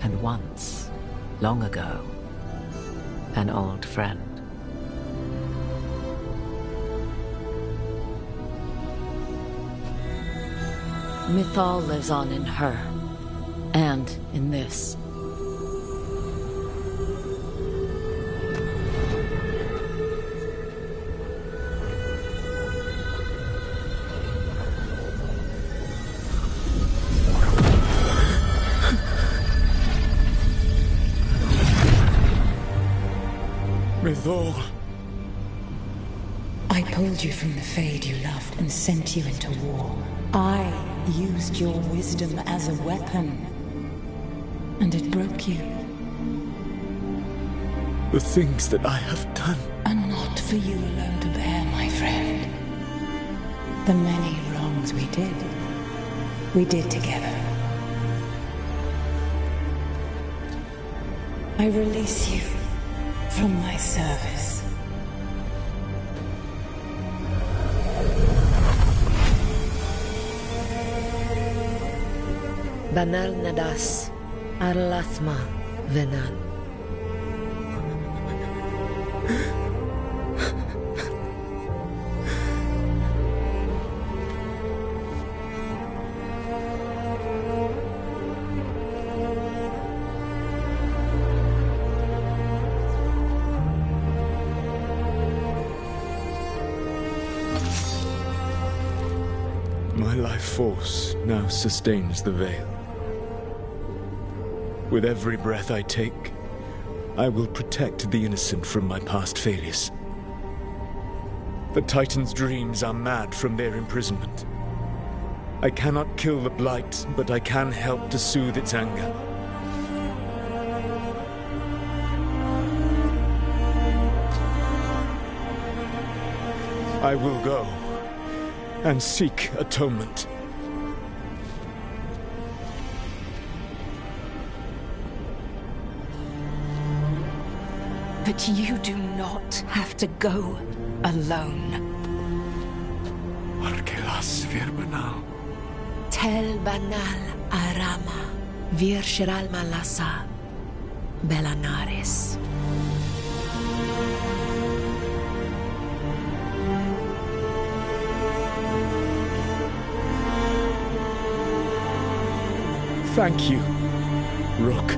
and once, long ago, an old friend. Mythal lives on in her, and in this. Mythal. I pulled you from the Fade you loved and sent you into war. I used your wisdom as a weapon, and it broke you. The things that I have done are not for you alone to bear, my friend. The many wrongs we did together. I release you from my service. Banal nadas, Arlathma venan. My life force now sustains the veil. With every breath I take, I will protect the innocent from my past failures. The Titan's dreams are mad from their imprisonment. I cannot kill the Blight, but I can help to soothe its anger. I will go and seek atonement. But you do not have to go alone. Arkelas virbanal. Tel banal arama, virsheral malasa, belanares. Thank you, Rook.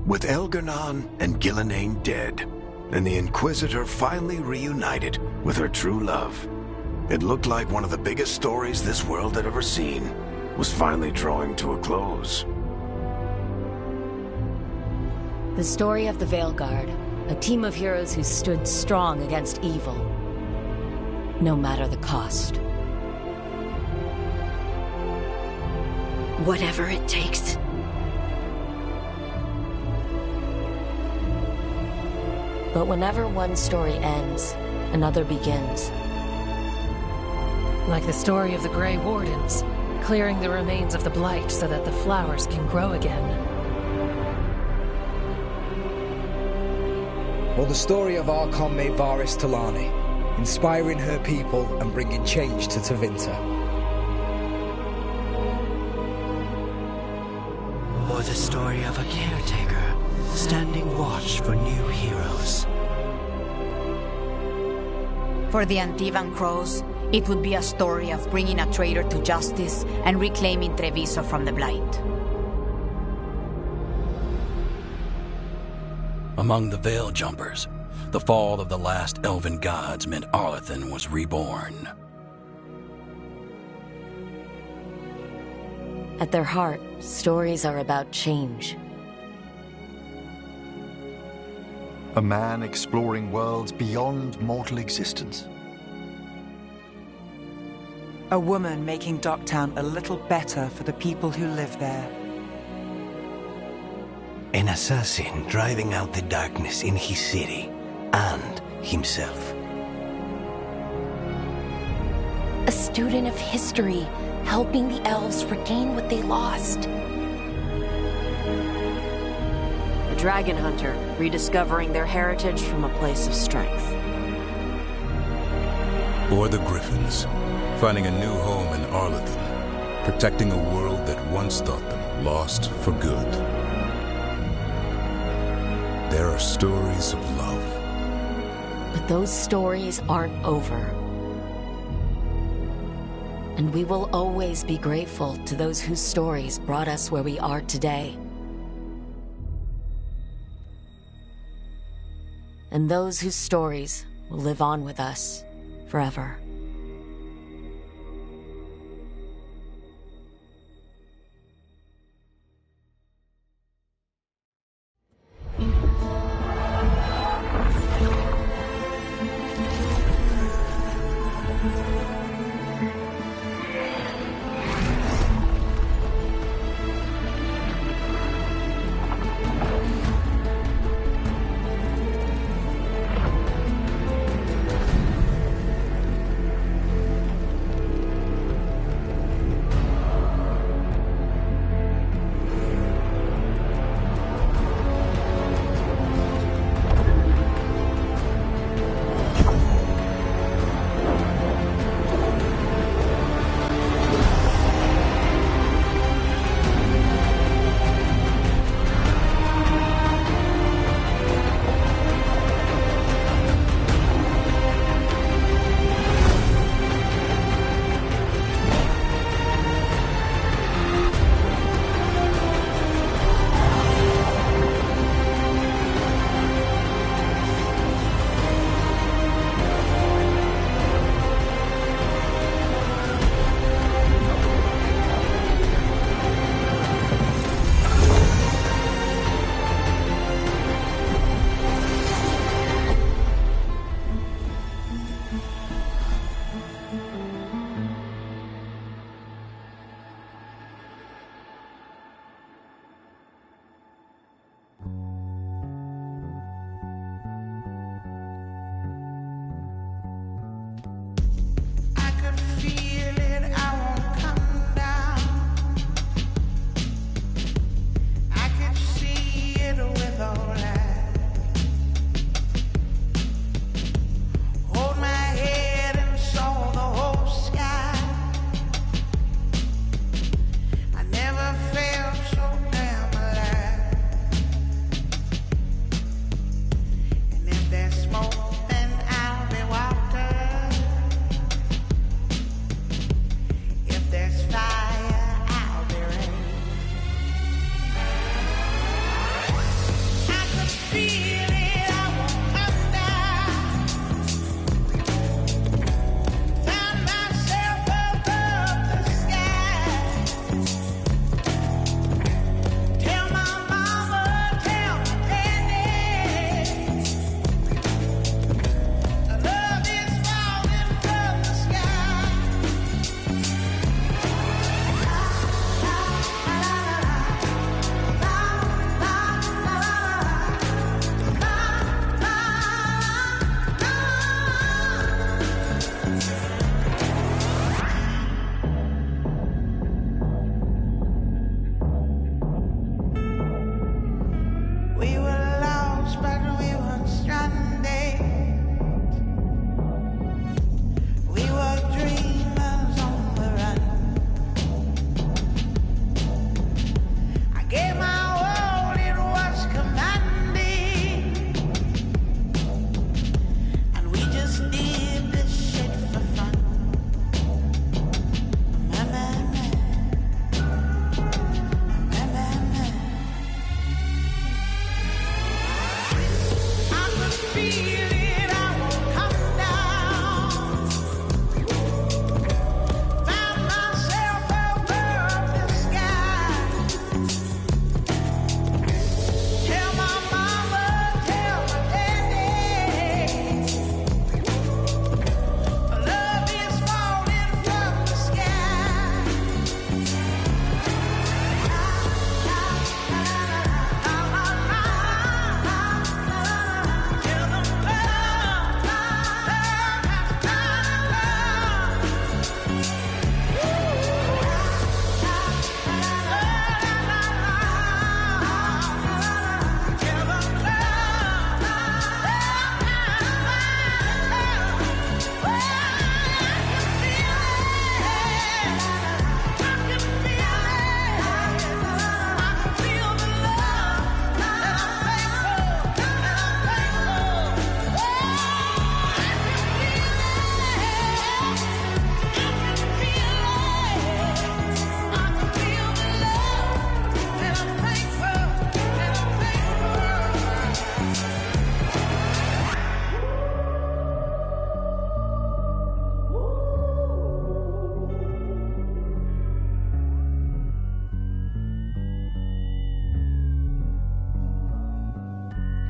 With Elgar'nan and Gillenane dead, and the Inquisitor finally reunited with her true love, it looked like one of the biggest stories this world had ever seen was finally drawing to a close. The story of the Veilguard, a team of heroes who stood strong against evil, no matter the cost. Whatever it takes. But whenever one story ends, another begins. Like the story of the Grey Wardens, clearing the remains of the Blight so that the flowers can grow again. Or the story of our comrade Varric Tethras, inspiring her people and bringing change to Tevinter. Or the story of a caretaker, standing watch for new heroes. For the Antivan Crows, it would be a story of bringing a traitor to justice and reclaiming Treviso from the Blight. Among the Veil Jumpers, the fall of the last elven gods meant Arlathan was reborn. At their heart, stories are about change. A man exploring worlds beyond mortal existence. A woman making Docktown a little better for the people who live there. An assassin driving out the darkness in his city and himself. A student of history, helping the elves regain what they lost. A dragon hunter, rediscovering their heritage from a place of strength. Or the Griffins, finding a new home in Arlathan, protecting a world that once thought them lost for good. There are stories of love. But those stories aren't over. And we will always be grateful to those whose stories brought us where we are today. And those whose stories will live on with us forever.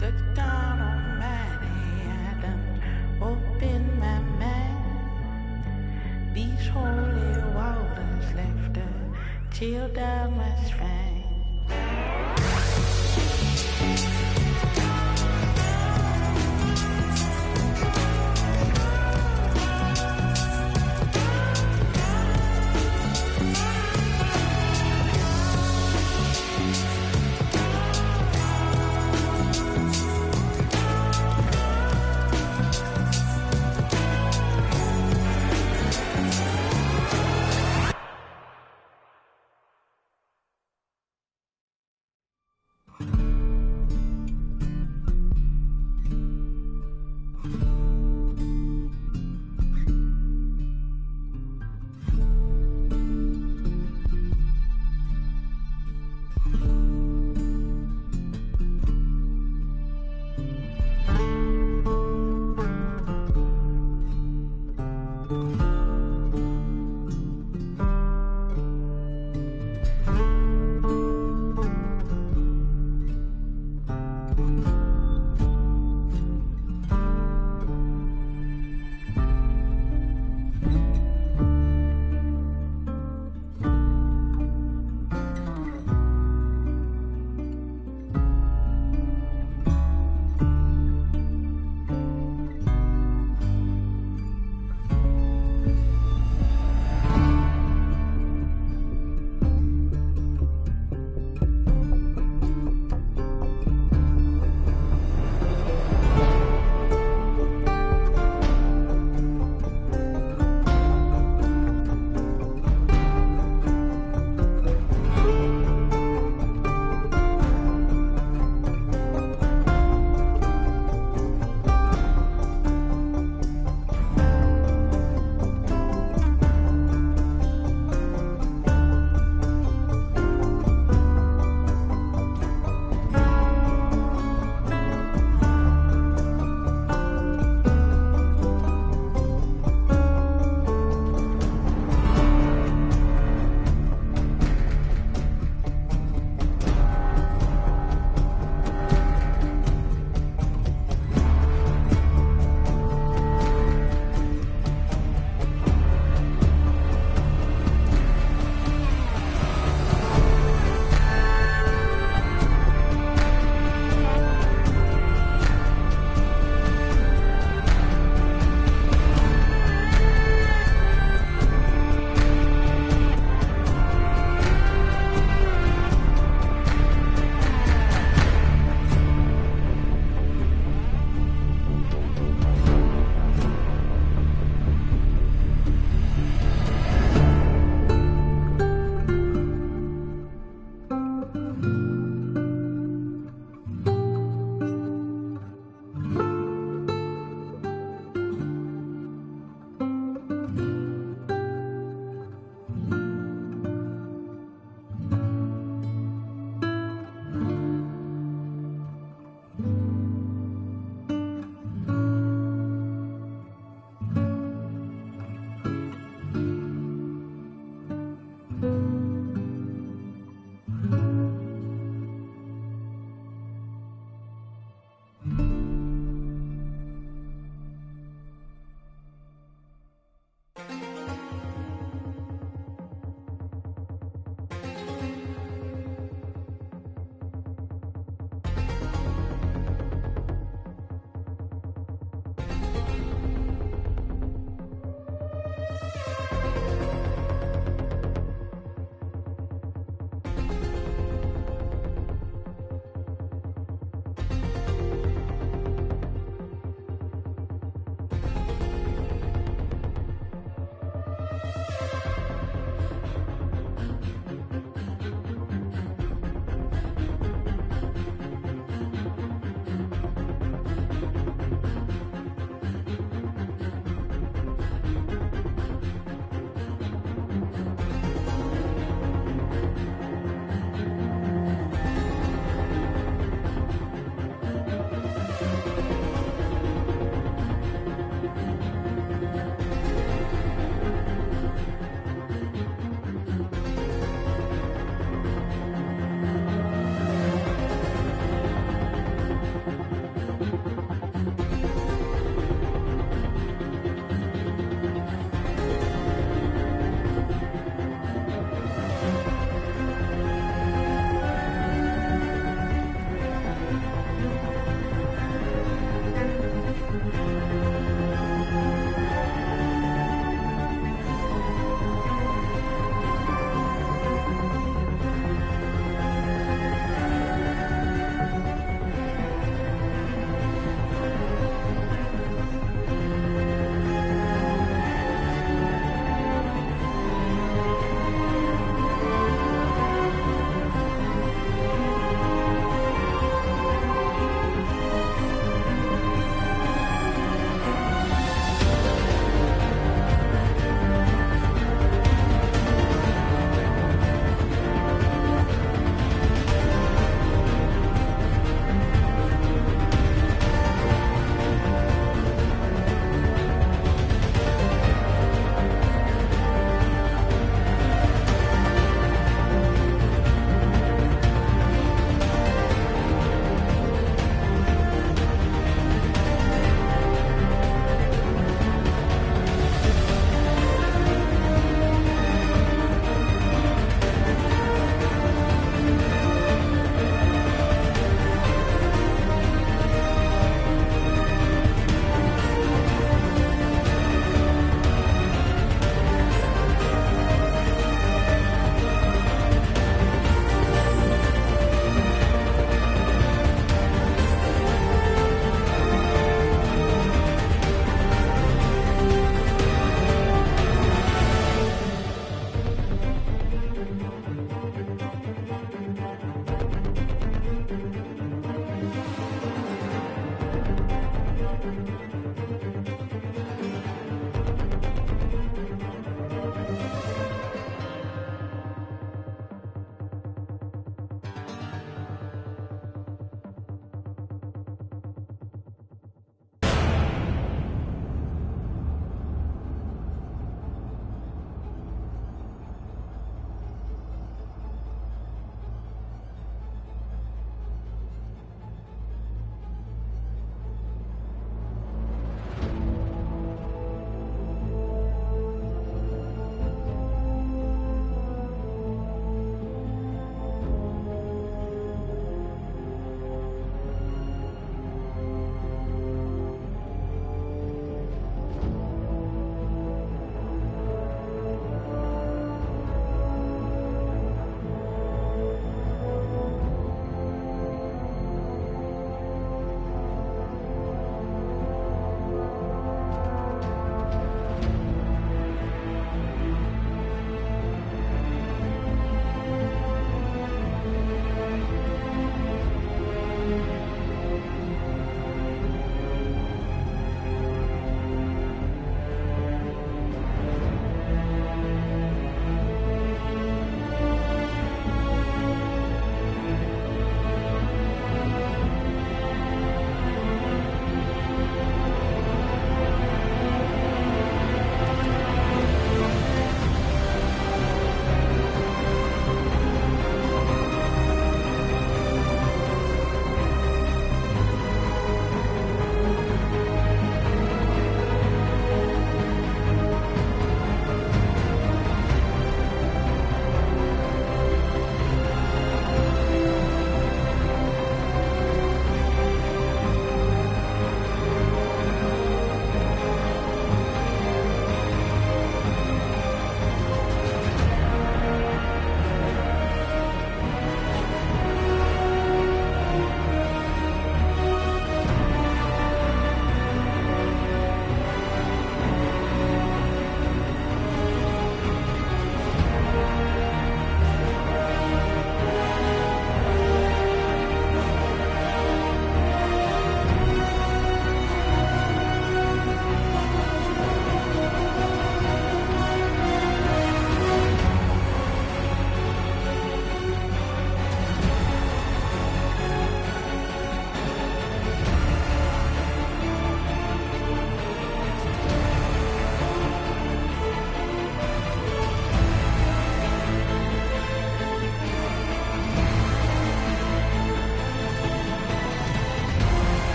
Good God Almighty, I done opened my mind. These holy waters left a chill down my spine.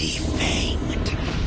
defanged.